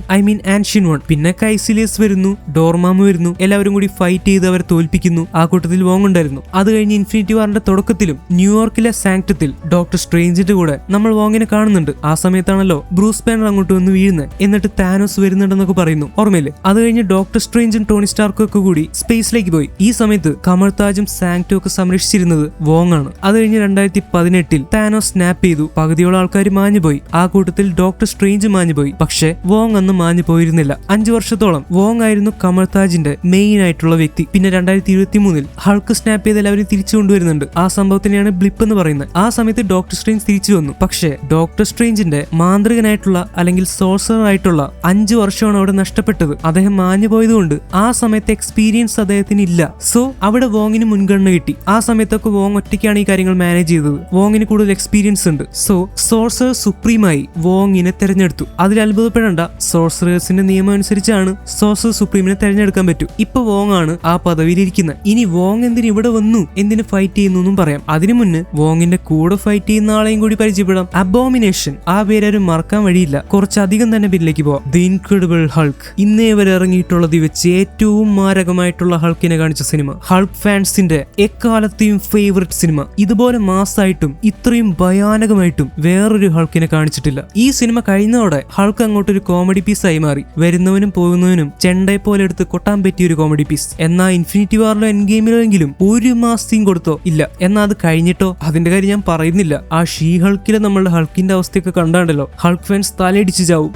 ആൻഷ്യൻ വൺ. പിന്നെ കൈസിലിയസ് വരുന്നു, ഡോർമാമു വരുന്നു. എല്ലാവരും കൂടി ഫൈറ്റ് ചെയ്ത് അവരെ തോൽപ്പിക്കുന്നു. ആ കൂട്ടത്തിൽ വോങ് ഉണ്ടായിരുന്നു. അത് കഴിഞ്ഞ് ഇൻഫിനിറ്റി വാറിന്റെ തുടക്കത്തിലും ന്യൂയോർക്കിലെ സാങ്ക്ടത്തിൽ ഡോക്ടർ സ്ട്രേഞ്ചിന്റെ കൂടെ നമ്മൾ വോങ്ങിനെ കാണുന്നുണ്ട്. ആ സമയത്താണല്ലോ ബ്രൂസ് ബാനർ അങ്ങോട്ട് വന്ന് വീഴുന്നത്. എന്നിട്ട് താനോസ് വരുന്നുണ്ടെന്നൊക്കെ പറയുന്നു, ഓർമ്മയില്ലേ? അത് കഴിഞ്ഞ് ഡോക്ടർ സ്ട്രേഞ്ചും ടോണി സ്റ്റാർക്കും ഒക്കെ കൂടി സ്പേസിലേക്ക് പോയി. ഈ സമയത്ത് കമൽ താജും സാങ്ക്ടും ഒക്കെ സംരക്ഷിച്ചിരുന്നത് വോങ് ആണ്. അത് കഴിഞ്ഞ് 2018 താനോസ് സ്നാപ്പ് ചെയ്തു. പകുതിയോളം ആൾക്കാർ മാഞ്ഞുപോയി. ആ കൂട്ടത്തിൽ ഡോക്ടർ സ്ട്രേഞ്ച് മാഞ്ഞുപോയി. പക്ഷെ വോങ് അന്ന് മാഞ്ഞു പോയിരുന്നില്ല. 5 വർഷത്തോളം വോങ് ആയിരുന്നു കമൽ താജിന്റെ മെയിൻ ആയിട്ടുള്ള വ്യക്തി. പിന്നെ 2023 ഹൾക്ക് സ്നാപ്പ് ചെയ്ത് എല്ലാവരും തിരിച്ചു കൊണ്ടുവരുന്നുണ്ട്. ആ സംഭവത്തിനെയാണ് ബ്ലിപ്പ് എന്ന് പറയുന്നത്. ആ സമയത്ത് ഡോക്ടർ സ്ട്രേഞ്ച് തിരിച്ചു വന്നു. പക്ഷേ ഡോക്ടർ സ്ട്രേഞ്ചിന്റെ മാന്ത്രികനായിട്ടുള്ള അല്ലെങ്കിൽ സോഴ്സർ ആയിട്ടുള്ള 5 വർഷമാണ് അവിടെ നഷ്ടപ്പെട്ടത്. അദ്ദേഹം മാഞ്ഞു പോയതുകൊണ്ട് ആ സമയത്ത് എക്സ്പീരിയൻസ് അദ്ദേഹത്തിന് ഇല്ല. സോ അവിടെ വോങ്ങിന് മുൻഗണന കിട്ടി. ആ സമയത്തൊക്കെ വോങ് ഒറ്റയ്ക്കാണ് ഈ കാര്യങ്ങൾ മാനേജ് ചെയ്തത്. വോങ്ങിന് കൂടുതൽ എക്സ്പീരിയൻസ് ഉണ്ട്. സോ സോഴ്സർ സുപ്രീമായി വോങ്ങിനെ തെരഞ്ഞെടുത്തു. അതിൽ അത്ഭുതപ്പെടേണ്ട, സോഴ്സറേഴ്സിന്റെ നിയമം അനുസരിച്ചാണ് സോഴ്സർ സുപ്രീമിനെ തെരഞ്ഞെടുക്കാൻ പറ്റൂ. ഇപ്പൊ വോങ് ആണ് ആ പദവിയിലിരിക്കുന്നത്. ഇനി വോങ് എന്തിന് ഇവിടെ വന്നു, എന്തിന് ഫൈറ്റ് ചെയ്യുന്നു എന്നും പറയാം. അതിനു മുന്നേ വോങ്ങിന്റെ കൂടെ ഫൈറ്റ് ചെയ്യുന്ന ആളെയും കൂടി പരിചയപ്പെടാം. അബോമിനേഷൻ. ആ പേരും മറക്കാൻ വഴിയില്ല. കുറച്ചധികം തന്നെ പിന്നിലേക്ക് പോവാം. The incredible Hulk. ഇന്നേ വരെ ഇറങ്ങിയിട്ടുള്ളത് വെച്ച് ഏറ്റവും മാരകമായിട്ടുള്ള ഹൾക്കിനെ കാണിച്ച സിനിമ. ഹൾക്ക് ഫാൻസിന്റെ എക്കാലത്തെയും ഫേവറേറ്റ് സിനിമ. ഇതുപോലെ മാസായിട്ടും ഇത്രയും ഭയാനകമായിട്ടും വേറൊരു ഹൾക്കിനെ കാണിച്ചിട്ടില്ല. ഈ സിനിമ കഴിഞ്ഞതോടെ ഹൾക്ക് അങ്ങോട്ടൊരു കോമഡി പീസായി മാറി. വരുന്നവനും പോകുന്നവനും ചെണ്ടയെ പോലെ എടുത്ത് കൊട്ടാൻ പറ്റിയ ഒരു കോമഡി പീസ്. എന്നാൽ ഇൻഫിനിറ്റി വാറിലോ എൻഡ് ഗെയിമിലോ എങ്കിലും ഒരു മാസ് സീൻ കൊടുത്തോ? ഇല്ല. എന്നാൽ അത് കഴിഞ്ഞിട്ടോ? അതിന്റെ കാര്യം ഞാൻ പറയുന്നില്ല. ആ ഷീ ഹൾക്കിലെ നമ്മളുടെ ഹൾക്കിന്റെ അവസ്ഥയൊക്കെ കണ്ടാണ്ടല്ലോ ഹൾക്ക് ഫാൻസ് തലയിടിച്ച് ചാവും.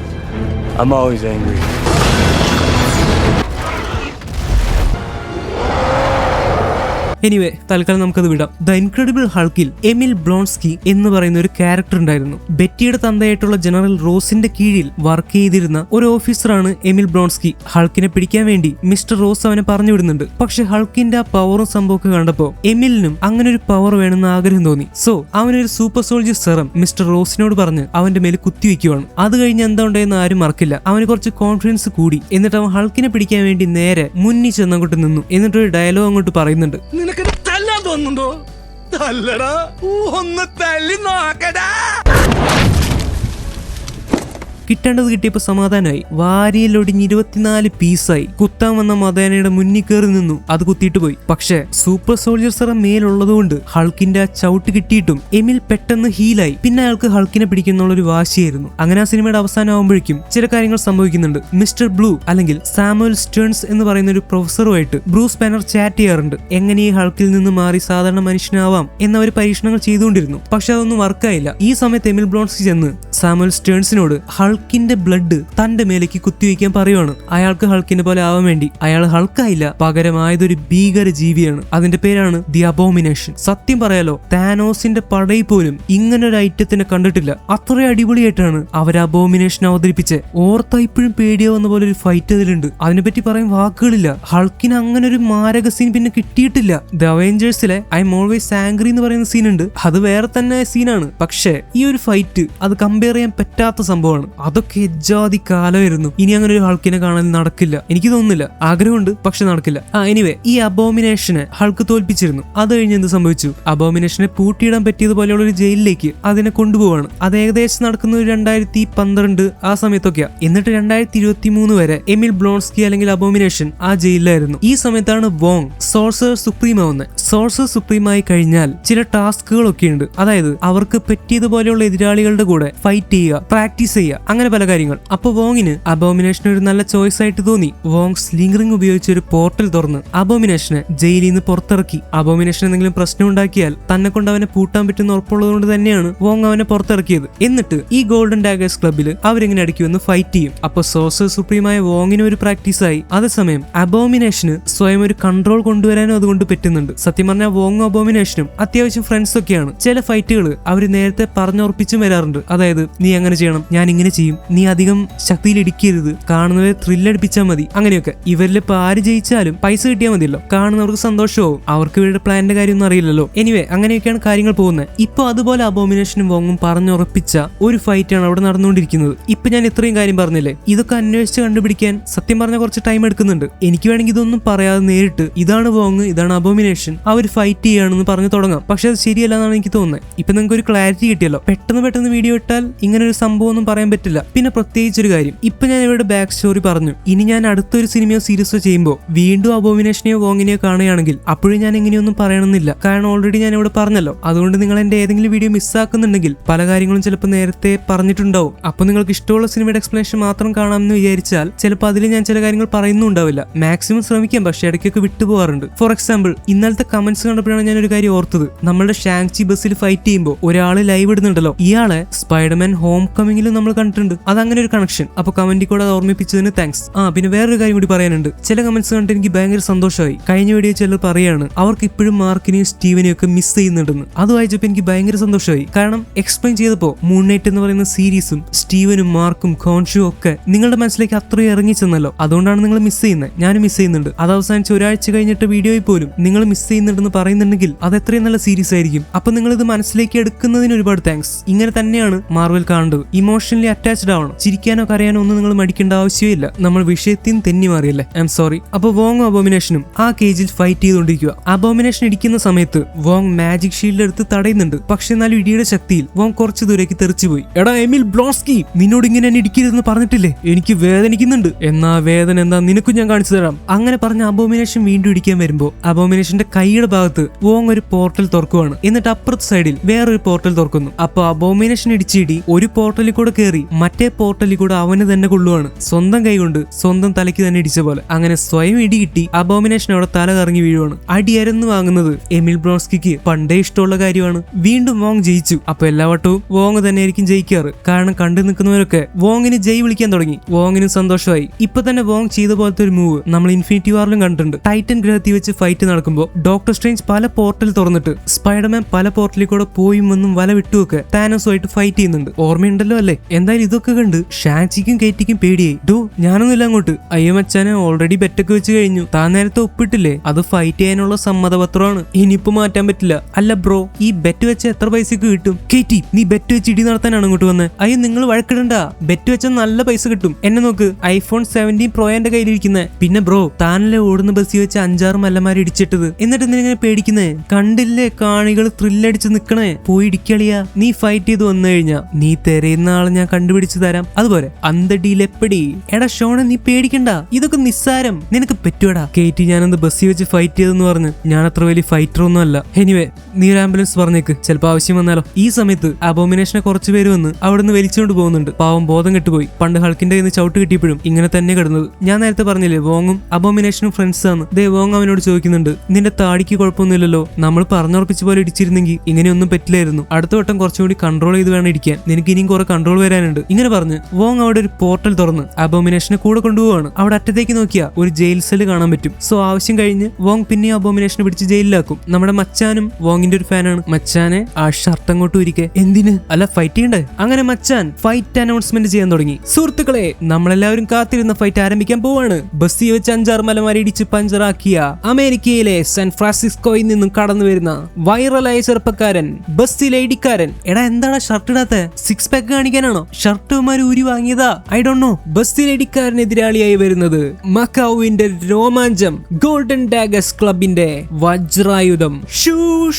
I'm always angry. എനിവേ, തൽക്കാലം നമുക്കത് വിടാം. ദ ഇൻക്രെഡിബിൾ ഹൾക്കിൽ എമിൽ ബ്ലോൺസ്കി എന്ന് പറയുന്ന ഒരു ക്യാരക്ടർ ഉണ്ടായിരുന്നു. ബെറ്റിയുടെ തന്തയായിട്ടുള്ള ജനറൽ റോസിന്റെ കീഴിൽ വർക്ക് ചെയ്തിരുന്ന ഒരു ഓഫീസറാണ് എമിൽ ബ്ലോൺസ്കി. ഹൾക്കിനെ പിടിക്കാൻ വേണ്ടി മിസ്റ്റർ റോസ് അവനെ പറഞ്ഞു വിടുന്നുണ്ട്. പക്ഷെ ഹൾക്കിന്റെ ആ പവറും സംഭവമൊക്കെ കണ്ടപ്പോ എമിലിനും അങ്ങനെ ഒരു പവർ വേണമെന്ന് ആഗ്രഹം തോന്നി. സോ അവനൊരു സൂപ്പർ സോൾജർ സെറം മിസ്റ്റർ റോസിനോട് പറഞ്ഞ് അവന്റെ മേൽ കുത്തിവെക്കുവാണ്. അത് കഴിഞ്ഞ് എന്താ ഉണ്ടായെന്ന് ആരും മറക്കില്ല. അവന് കുറച്ച് കോൺഫിഡൻസ് കൂടി. എന്നിട്ട് അവൻ ഹൾക്കിനെ പിടിക്കാൻ വേണ്ടി നേരെ മുന്നിൽ ചെന്നങ്ങോട്ട് നിന്നു. എന്നിട്ടൊരു ഡയലോഗ് അങ്ങോട്ട് പറയുന്നുണ്ട്. തല്ലാൻ തോന്നുന്നുണ്ടോ? തല്ലടാ, ഒന്ന് തല്ലി നോക്കടാ. കിട്ടേണ്ടത് കിട്ടിയപ്പോൾ സമാധാനമായി. വാരിയിലൊടിഞ്ഞ് 24 പീസായി. കുത്താൻ വന്ന മദാനയുടെ മുന്നിൽ കയറി നിന്നു. അത് കുത്തിയിട്ട് പോയി. പക്ഷേ സൂപ്പർ സോൾജർ സെറം മേലുള്ളതുകൊണ്ട് ഹൾക്കിന്റെ ആ ചവിട്ട് കിട്ടിയിട്ടും എമിൽ പെട്ടെന്ന് ഹീലായി. പിന്നെ അയാൾക്ക് ഹൾക്കിനെ പിടിക്കുന്നുള്ളൊരു വാശിയായിരുന്നു. അങ്ങനെ ആ സിനിമയുടെ അവസാനം ആകുമ്പോഴേക്കും ചില കാര്യങ്ങൾ സംഭവിക്കുന്നുണ്ട്. മിസ്റ്റർ ബ്ലൂ അല്ലെങ്കിൽ സാമുവൽ സ്റ്റേൺസ് എന്ന് പറയുന്ന ഒരു പ്രൊഫസറുമായിട്ട് ബ്രൂസ് ബാനർ ചാറ്റ് ചെയ്യാറുണ്ട്. എങ്ങനെ ഈ ഹൾക്കിൽ നിന്ന് മാറി സാധാരണ മനുഷ്യനാവാം എന്നവർ പരീക്ഷണങ്ങൾ ചെയ്തുകൊണ്ടിരുന്നു. പക്ഷെ അതൊന്നും വർക്കായില്ല. ഈ സമയത്ത് എമിൽ ബ്ലോൺസ്കി ചെന്ന് സാമുവൽ സ്റ്റേൺസിനോട് ഹൾക്കിന്റെ ബ്ലഡ് തന്റെ മേലേക്ക് കുത്തിവെക്കാൻ പറയുവാണ്. അയാൾക്ക് ഹൾക്കിനെ പോലെ ആവാൻ വേണ്ടി. അയാൾ ഹൾക്കായില്ല, പകരമായതൊരു ഭീകര ജീവിയാണ്. അതിന്റെ പേരാണ് ദി അബോമിനേഷൻ. സത്യം പറയാലോ, താനോസിന്റെ പടയിൽ പോലും ഇങ്ങനൊരു ഐറ്റത്തിനെ കണ്ടിട്ടില്ല. അത്ര അടിപൊളിയായിട്ടാണ് അവർ അബോമിനേഷൻ അവതരിപ്പിച്ചത്. ഓർത്താ ഇപ്പോഴും പേടിയാവുന്ന പോലെ ഒരു ഫൈറ്റ് അതിലുണ്ട്. അതിനെപ്പറ്റി പറയാൻ വാക്കുകളില്ല. ഹൾക്കിന് അങ്ങനെ ഒരു മാരക സീൻ പിന്നെ കിട്ടിയിട്ടില്ല. ദ അവെഞ്ചേഴ്സിലെ ഐ എം ഓൾവേസ് ആംഗ്രി എന്ന് പറയുന്ന സീൻ ഉണ്ട്. അത് വേറെ തന്നെ സീനാണ്. പക്ഷേ ഈ ഒരു ഫൈറ്റ് അത് കമ്പയർ ചെയ്യാൻ പറ്റാത്ത സംഭവമാണ്. അതൊക്കെ എജ്ജാതി കാലമായിരുന്നു. ഇനി അങ്ങനെ ഒരു ഹൾക്കിനെ കാണാൻ നടക്കില്ല. എനിക്ക് തോന്നുന്നില്ല. ആഗ്രഹമുണ്ട്, പക്ഷെ നടക്കില്ല. എനിവേ, ഈ അബോമിനേഷനെ ഹൾക്ക് തോൽപ്പിച്ചിരുന്നു. അത് കഴിഞ്ഞ് എന്ത് സംഭവിച്ചു? അബോമിനേഷനെ പൂട്ടിയിടാൻ പറ്റിയതുപോലെയുള്ള ഒരു ജയിലിലേക്ക് അതിനെ കൊണ്ടുപോവാണ്. അത് ഏകദേശം നടക്കുന്നത് 2012 ആ സമയത്തൊക്കെയാ. എന്നിട്ട് 2023 വരെ എമിൽ ബ്ലോൺസ്കി അല്ലെങ്കിൽ അബോമിനേഷൻ ആ ജയിലിലായിരുന്നു. ഈ സമയത്താണ് വോങ് സോഴ്സർ സുപ്രീം ആവുന്നത്. സോഴ്സർ സുപ്രീം ആയി കഴിഞ്ഞാൽ ചില ടാസ്കുകളൊക്കെ ഉണ്ട്. അതായത് അവർക്ക് പറ്റിയതുപോലെയുള്ള എതിരാളികളുടെ കൂടെ ഫൈറ്റ് ചെയ്യുക, പ്രാക്ടീസ് ചെയ്യുക, അങ്ങനെ പല കാര്യങ്ങൾ. അപ്പൊ വോങ്ങിന് അബോമിനേഷൻ ഒരു നല്ല ചോയ്സ് ആയിട്ട് തോന്നി. വോങ് സ്ലിംഗ് റിംഗ് ഉപയോഗിച്ച് ഒരു പോർട്ടൽ തുറന്ന് അബോമിനേഷനെ ജയിലിൽ നിന്ന് പുറത്തിറക്കി. അബോമിനേഷൻ എന്തെങ്കിലും പ്രശ്നം ഉണ്ടാക്കിയാൽ തന്നെ കൊണ്ട് അവനെ പൂട്ടാൻ പറ്റുന്ന ഉറപ്പുള്ളത് കൊണ്ട് തന്നെയാണ് വോങ് അവനെ പുറത്തിറക്കിയത്. എന്നിട്ട് ഈ ഗോൾഡൻ ഡാഗേഴ്സ് ക്ലബ്ബിൽ അവരെങ്ങനെ അടിക്കുമെന്ന് ഫൈറ്റ് ചെയ്യും. അപ്പൊ സോഴ്സർ സുപ്രീമായ വോങ്ങിന് ഒരു പ്രാക്ടീസായി. അതേസമയം അബോമിനേഷന് സ്വയം ഒരു കൺട്രോൾ കൊണ്ടുവരാനും അതുകൊണ്ട് പറ്റുന്നുണ്ട്. സത്യം പറഞ്ഞാൽ വോങ്ങും അബോമിനേഷനും അത്യാവശ്യം ഫ്രണ്ട്സ് ഒക്കെയാണ്. ചില ഫൈറ്റുകൾ അവർ നേരത്തെ പറഞ്ഞുറപ്പിച്ചും വരാറുണ്ട്. അതായത് നീ അങ്ങനെ ചെയ്യണം, ഞാൻ ഇങ്ങനെ ചെയ്യും, നീ അധികം ശക്തിയിൽ ഇടിക്കരുത്, കാണുന്നവരെ ത്രില്ലടിപ്പിച്ചാൽ മതി, അങ്ങനെയൊക്കെ. ഇവരിൽ ഇപ്പൊ ആര് ജയിച്ചാലും പൈസ കിട്ടിയാൽ മതിയല്ലോ, കാണുന്നവർക്ക് സന്തോഷമാവും. അവർക്ക് ഇവരുടെ പ്ലാനിന്റെ കാര്യമൊന്നും അറിയില്ലല്ലോ. എനിവേ, അങ്ങനെയൊക്കെയാണ് കാര്യങ്ങൾ പോകുന്നത്. ഇപ്പൊ അതുപോലെ അബോമിനേഷനും വോങ്ങും പറഞ്ഞുറപ്പിച്ച ഒരു ഫൈറ്റാണ് അവിടെ നടന്നുകൊണ്ടിരിക്കുന്നത്. ഇപ്പൊ ഞാൻ ഇത്രയും കാര്യം പറഞ്ഞില്ലേ, ഇതൊക്കെ അന്വേഷിച്ച് കണ്ടുപിടിക്കാൻ സത്യം പറഞ്ഞ കുറച്ച് ടൈം എടുക്കുന്നുണ്ട്. എനിക്ക് വേണമെങ്കിൽ ഇതൊന്നും പറയാതെ നേരിട്ട് ഇതാണ് വോങ്, ഇതാണ് അബോമിനേഷൻ, അവർ ഫൈറ്റ് ചെയ്യാണെന്ന് പറഞ്ഞു തുടങ്ങാം. പക്ഷെ അത് ശരിയല്ല എന്നാണ് എനിക്ക് തോന്നുന്നത്. ഇപ്പൊ നിങ്ങൾക്ക് ഒരു ക്ലാരിറ്റി കിട്ടിയല്ലോ. പെട്ടെന്ന് വീഡിയോ ഇട്ടാൽ ഇങ്ങനെ ഒരു സംഭവം ഒന്നും പറയാൻ പറ്റില്ല. പിന്നെ പ്രത്യേകിച്ചൊരു കാര്യം, ഇപ്പൊ ഞാൻ ഇവിടെ ബാക്ക് സ്റ്റോറി പറഞ്ഞു. ഇനി ഞാൻ അടുത്തൊരു സിനിമയോ സീരീസോ ചെയ്യുമ്പോൾ വീണ്ടും അബോമിനേഷനെയോ വോങ്ങിനെയോ കാണുകയാണെങ്കിൽ അപ്പോഴും ഞാൻ എങ്ങനെയൊന്നും പറയണമെന്നില്ല. കാരണം ഓൾറെഡി ഞാൻ ഇവിടെ പറഞ്ഞല്ലോ. അതുകൊണ്ട് നിങ്ങൾ എന്റെ ഏതെങ്കിലും വീഡിയോ മിസ്സാക്കുന്നുണ്ടെങ്കിൽ പല കാര്യങ്ങളും ചിലപ്പോൾ നേരത്തെ പറഞ്ഞിട്ടുണ്ടാവും. അപ്പൊ നിങ്ങൾക്ക് ഇഷ്ടമുള്ള സിനിമയുടെ എക്സ്പ്ലനേഷൻ മാത്രം കാണാമെന്ന് വിചാരിച്ചാൽ ചിലപ്പോൾ അതിൽ ഞാൻ ചില കാര്യങ്ങൾ പറയുന്നുണ്ടാവില്ല. മാക്സിമം ശ്രമിക്കാം, പക്ഷെ ഇടയ്ക്കൊക്കെ വിട്ടുപോകാറുണ്ട്. ഫോർ എക്സാമ്പിൾ, ഇന്നലത്തെ കമന്റ്സ് കണ്ടപ്പോഴാണ് ഞാൻ ഒരു കാര്യം ഓർത്തത്. നമ്മുടെ ഷാങ്ചി ബസ്സിൽ ഫൈറ്റ് ചെയ്യുമ്പോൾ ഒരാള് ലൈവ് ഇടുന്നുണ്ടല്ലോ, ഇയാളെ സ്പൈഡർമാൻ ഹോം കമ്മിങ്ങിലും നമ്മൾ കണ്ടിട്ടുണ്ട്. അതങ്ങനെ ഒരു കണക്ഷൻ. അപ്പൊ കമന്റിൽ കൂടെ അത് ഓർമ്മിപ്പിച്ചതിന് താങ്ക്സ്. പിന്നെ വേറൊരു കാര്യം കൂടി പറയാനുണ്ട്. ചില കമന്റ്സ് കണ്ടിട്ട് എനിക്ക് ഭയങ്കര സന്തോഷമായി. കഴിഞ്ഞ വീഡിയോ ചിലർ പറയാണ് അവർക്ക് ഇപ്പോഴും മാർക്കിനെയും സ്റ്റീവനെയും ഒക്കെ മിസ് ചെയ്യുന്നുണ്ടെന്ന്. അത് വായിച്ചപ്പോൾ എനിക്ക് ഭയങ്കര സന്തോഷമായി. കാരണം എക്സ്പ്ലെയിൻ ചെയ്തപ്പോ മൂൺ നൈറ്റ് എന്ന് പറയുന്ന സീരീസും സ്റ്റീവനും മാർക്കും ഖോൺഷും ഒക്കെ നിങ്ങളുടെ മനസ്സിലേക്ക് അത്രയും ഇറങ്ങി ചെന്നല്ലോ. അതുകൊണ്ടാണ് നിങ്ങൾ മിസ് ചെയ്യുന്നത്. ഞാനും മിസ് ചെയ്യുന്നുണ്ട്. അത് അവസാനിച്ച് ഒരാഴ്ച കഴിഞ്ഞിട്ട് വീഡിയോയിൽ പോലും നിങ്ങൾ മിസ് ചെയ്യുന്നുണ്ടെന്ന് പറയുന്നുണ്ടെങ്കിൽ അത് എത്രയും നല്ല സീരീസ് ആയിരിക്കും. അപ്പൊ നിങ്ങൾ ഇത് മനസ്സിലേക്ക് എടുക്കുന്നതിന് ഒരുപാട് താങ്ക്സ്. ഇങ്ങനെ തന്നെയാണ് മാർവൽ മാർവൽ കാണേണ്ടത്. ഇമോഷണലി അറ്റാച്ച്ഡ് ആവണം. ചിരിക്കാനോ കരയാനോ ഒന്നും നിങ്ങൾ മടിക്കേണ്ട ആവശ്യമില്ല. നമ്മൾ വിഷയത്തിൽ തെന്നി മാറിയല്ലേ. I am sorry. അപ്പൊ വോങ്ങും അബോമിനേഷനും ആ കേജിൽ ഫൈറ്റ് ചെയ്തുകൊണ്ടിരിക്കുക. അബോമിനേഷൻ ഇടിക്കുന്ന സമയത്ത് വോങ് മാജിക് ഷീൽഡ് എടുത്ത് തടയുന്നുണ്ട്. പക്ഷെ എന്നാലും ഇടിയുടെ ശക്തിയിൽ വോങ് കുറച്ചു ദൂരേക്ക് തെറിച്ചുപോയി. എടാ എമിൽ ബ്ലോസ്കി, നിന്നോട് ഇങ്ങനെ എന്നെ ഇടിക്കരുതെന്ന് പറഞ്ഞിട്ടില്ലേ? എനിക്ക് വേദനിക്കുന്നുണ്ട്. എന്നാ വേദന എന്താ നിനക്കും ഞാൻ കാണിച്ചു തരാം. അങ്ങനെ പറഞ്ഞ അബോമിനേഷൻ വീണ്ടും ഇടിക്കാൻ വരുമ്പോ അബോമിനേഷന്റെ കൈയുടെ ഭാഗത്ത് വോങ് ഒരു പോർട്ടൽ തുറക്കുവാണ്. എന്നിട്ട് അപ്പുറത്തെ സൈഡിൽ വേറൊരു പോർട്ടൽ തുറക്കുന്നു. അപ്പൊ അബോമിനേഷൻ ഇടിച്ചിടി ഒരു പോർട്ടലിൽ കൂടെ കയറി മറ്റേ പോർട്ടലിൽ കൂടെ അവന് തന്നെ കൊള്ളുവാണ്. സ്വന്തം കൈ കൊണ്ട് സ്വന്തം തലയ്ക്ക് തന്നെ ഇടിച്ച പോലെ. അങ്ങനെ സ്വയം ഇടി കിട്ടി അബോമിനേഷൻ അവിടെ തല കറങ്ങി വീഴുവാണ്. അടിയരന്ന് വാങ്ങുന്നത് എമിൽ ബ്ലോസ്കിക്ക് പണ്ടേ ഇഷ്ടമുള്ള കാര്യമാണ്. വീണ്ടും വോങ് ജയിച്ചു. അപ്പൊ എല്ലാ വട്ടവും വോങ് തന്നെയായിരിക്കും ജയിക്കാറ്. കാരണം കണ്ടു നിൽക്കുന്നവരൊക്കെ വോങ്ങിന് ജയ് വിളിക്കാൻ തുടങ്ങി. വോങ്ങിനും സന്തോഷമായി. ഇപ്പൊ തന്നെ വോങ് ചെയ്ത പോലത്തെ ഒരു മൂവ് നമ്മൾ ഇൻഫിനിറ്റി വാറിലും കണ്ടിട്ടുണ്ട്. ടൈറ്റൻ ഗ്രഹത്തിൽ വെച്ച് ഫൈറ്റ് നടക്കുമ്പോൾ ഡോക്ടർ സ്ട്രേഞ്ച് പല പോർട്ടൽ തുറന്നിട്ട് സ്പൈഡർമാൻ പല പോർട്ടലിൽ കൂടെ പോയും വന്നും വല വിട്ടുമൊക്കെ താനോസുമായിട്ട് ഫൈറ്റ് ചെയ്യുന്നുണ്ട്. ഓർമ്മയുണ്ടല്ലോ അല്ലേ? എന്തായാലും ഇതൊക്കെ കണ്ട് ഷാൻചിക്കും കേറ്റിക്കും പേടിയായി. ഡോ ഞാനൊന്നുമില്ല അങ്ങോട്ട്. അയ്യോ മച്ചാനെ, ഓൾറെഡി ബെറ്റൊക്കെ വെച്ച് കഴിഞ്ഞു. താൻ നേരത്തെ ഒപ്പിട്ടില്ലേ? അത് ഫൈറ്റ് ചെയ്യാനുള്ള സമ്മതപത്രമാണ്. ഇനിയിപ്പോ മാറ്റാൻ പറ്റില്ല. അല്ല ബ്രോ, ഈ ബെറ്റ് വെച്ച എത്ര പൈസക്ക് കിട്ടും? കേറ്റി, നീ ബെറ്റ് വെച്ച് ഇടി നടത്താനാണ് അങ്ങോട്ട് വന്നത്? അയ്യോ നിങ്ങൾ വഴക്കിടണ്ട. ബെറ്റ് വെച്ചാൽ നല്ല പൈസ കിട്ടും. എന്നെ നോക്ക്, ഐഫോൺ 17 പ്രോ എന്റെ കയ്യിലിരിക്കുന്നത്. പിന്നെ ബ്രോ, താനല്ലേ ഓടുന്ന ബസ്സിൽ വെച്ച് 5-6 മല്ലന്മാരെ ഇടിച്ചിട്ടത്. എന്നിട്ട് എന്തിനാ പേടിക്കുന്നേ? കണ്ടില്ലേ കാണികൾ ത്രില്ലടിച്ച് നിക്കണേ? പോയി ഇടിക്കളിയാ. നീ ഫൈറ്റ് ചെയ്ത് വന്നു കഴിഞ്ഞാ നീ തെരയുന്ന ആളെ ഞാൻ കണ്ടുപിടിച്ചു തരാം. അതുപോലെ അന്തടിയിലെപ്പടി. എടാ ഷോണ, നീ പേടിക്കണ്ട. ഇതൊക്കെ നിസ്സാരം. നിനക്ക് പറ്റുവടാ. കേറ്റി, ഞാനെന്ത് ബസ്സിൽ വെച്ച് ഫൈറ്റ് ചെയ്തെന്ന് പറഞ്ഞ് ഞാൻ അത്ര വലിയ ഫൈറ്റർ ഒന്നും അല്ല. എനിവേ, നീ ഒരു ആംബുലൻസ് പറഞ്ഞേക്ക്, ചിലപ്പോ ആവശ്യം വന്നാലോ. ഈ സമയത്ത് അബോമിനേഷനെ കുറച്ചു പേര് വന്ന് അവിടുന്ന് വലിച്ചുകൊണ്ട് പോകുന്നുണ്ട്. പാവം ബോധം കെട്ടുപോയി. പണ്ട് ഹൾക്കിന്റെ കയ്യിൽ നിന്ന് ചവിട്ട് കിട്ടിയപ്പോഴും ഇങ്ങനെ തന്നെ കിടന്നത്. ഞാൻ നേരത്തെ പറഞ്ഞില്ലേ വോങ്ങും അബോമിനേഷനും ഫ്രണ്ട്സ് ആണ്. ദേ വോങ് അവനോട് ചോദിക്കുന്നുണ്ട്, നിന്റെ താടിക്ക് കുഴപ്പമൊന്നുമില്ലല്ലോ? നമ്മൾ പറഞ്ഞുറപ്പിച്ച പോലെ ഇടിച്ചിരുന്നെങ്കിൽ ഇങ്ങനെയൊന്നും പറ്റില്ലായിരുന്നു. അടുത്ത വട്ടം കുറച്ചുകൂടി കൺട്രോൾ ചെയ്ത് വേണം ഇടിക്കാൻ. നിനക്ക് ഇനിയും കുറെ കൺട്രോൾ വരാനുണ്ട്. ഇങ്ങനെ പറഞ്ഞ് വോങ് അവിടെ ഒരു പോർട്ടൽ തുറന്ന് അബോമിനേഷനെ കൂടെ കൊണ്ടുപോവാണ്. അവിടെ അറ്റത്തേക്ക് നോക്കിയാ ഒരു ജയിൽ സെല് കാണാൻ പറ്റും. സോ ആവശ്യം കഴിഞ്ഞ് വോങ് പിന്നെ അബോമിനേഷനെ പിടിച്ച് ജയിലിലാക്കും. നമ്മുടെ മച്ചാനും വോങ്ങിന്റെ ഒരു ഫാനാണ്. മച്ചാനെ ആ ഷർട്ട് അങ്ങോട്ട് ഉരിക്കെ. എന്തിന്? അല്ല ഫൈറ്റ് ചെയ്യണ്ടേ? അങ്ങനെ മച്ചാൻ ഫൈറ്റ് അനൗൺസ്മെന്റ് ചെയ്യാൻ തുടങ്ങി. സുഹൃത്തുക്കളെ, നമ്മളെല്ലാവരും കാത്തിരുന്ന ഫൈറ്റ് ആരംഭിക്കാൻ പോവാണ്. ബസ്സിൽ വെച്ച് 5-6 മലമാരി ഇടിച്ച് പഞ്ചറാക്കിയ അമേരിക്കയിലെ സാൻ ഫ്രാൻസിസ്കോയിൽ നിന്നും കടന്നു വരുന്ന വൈറലായ ചെറുപ്പക്കാരൻ, ബസ്സിലെ ഇടിക്കാരൻ. എടാ എന്താണ് ഷർട്ട് ഇടാത്ത? 6 പാക്ക് കാണിക്കാനാണോ? ഷർട്ടുമാര് ഊരി വാങ്ങിയതാ? I don't know. ബസ്സിലെ ഇടിക്കാരൻ എതിരാളിയായി വരുന്നത് മക്കാവുവിന്റെ രോമാഞ്ചം ഗോൾഡൻ ഡാഗസ് ക്ലബിന്റെ വജ്രായുധം ഷൂ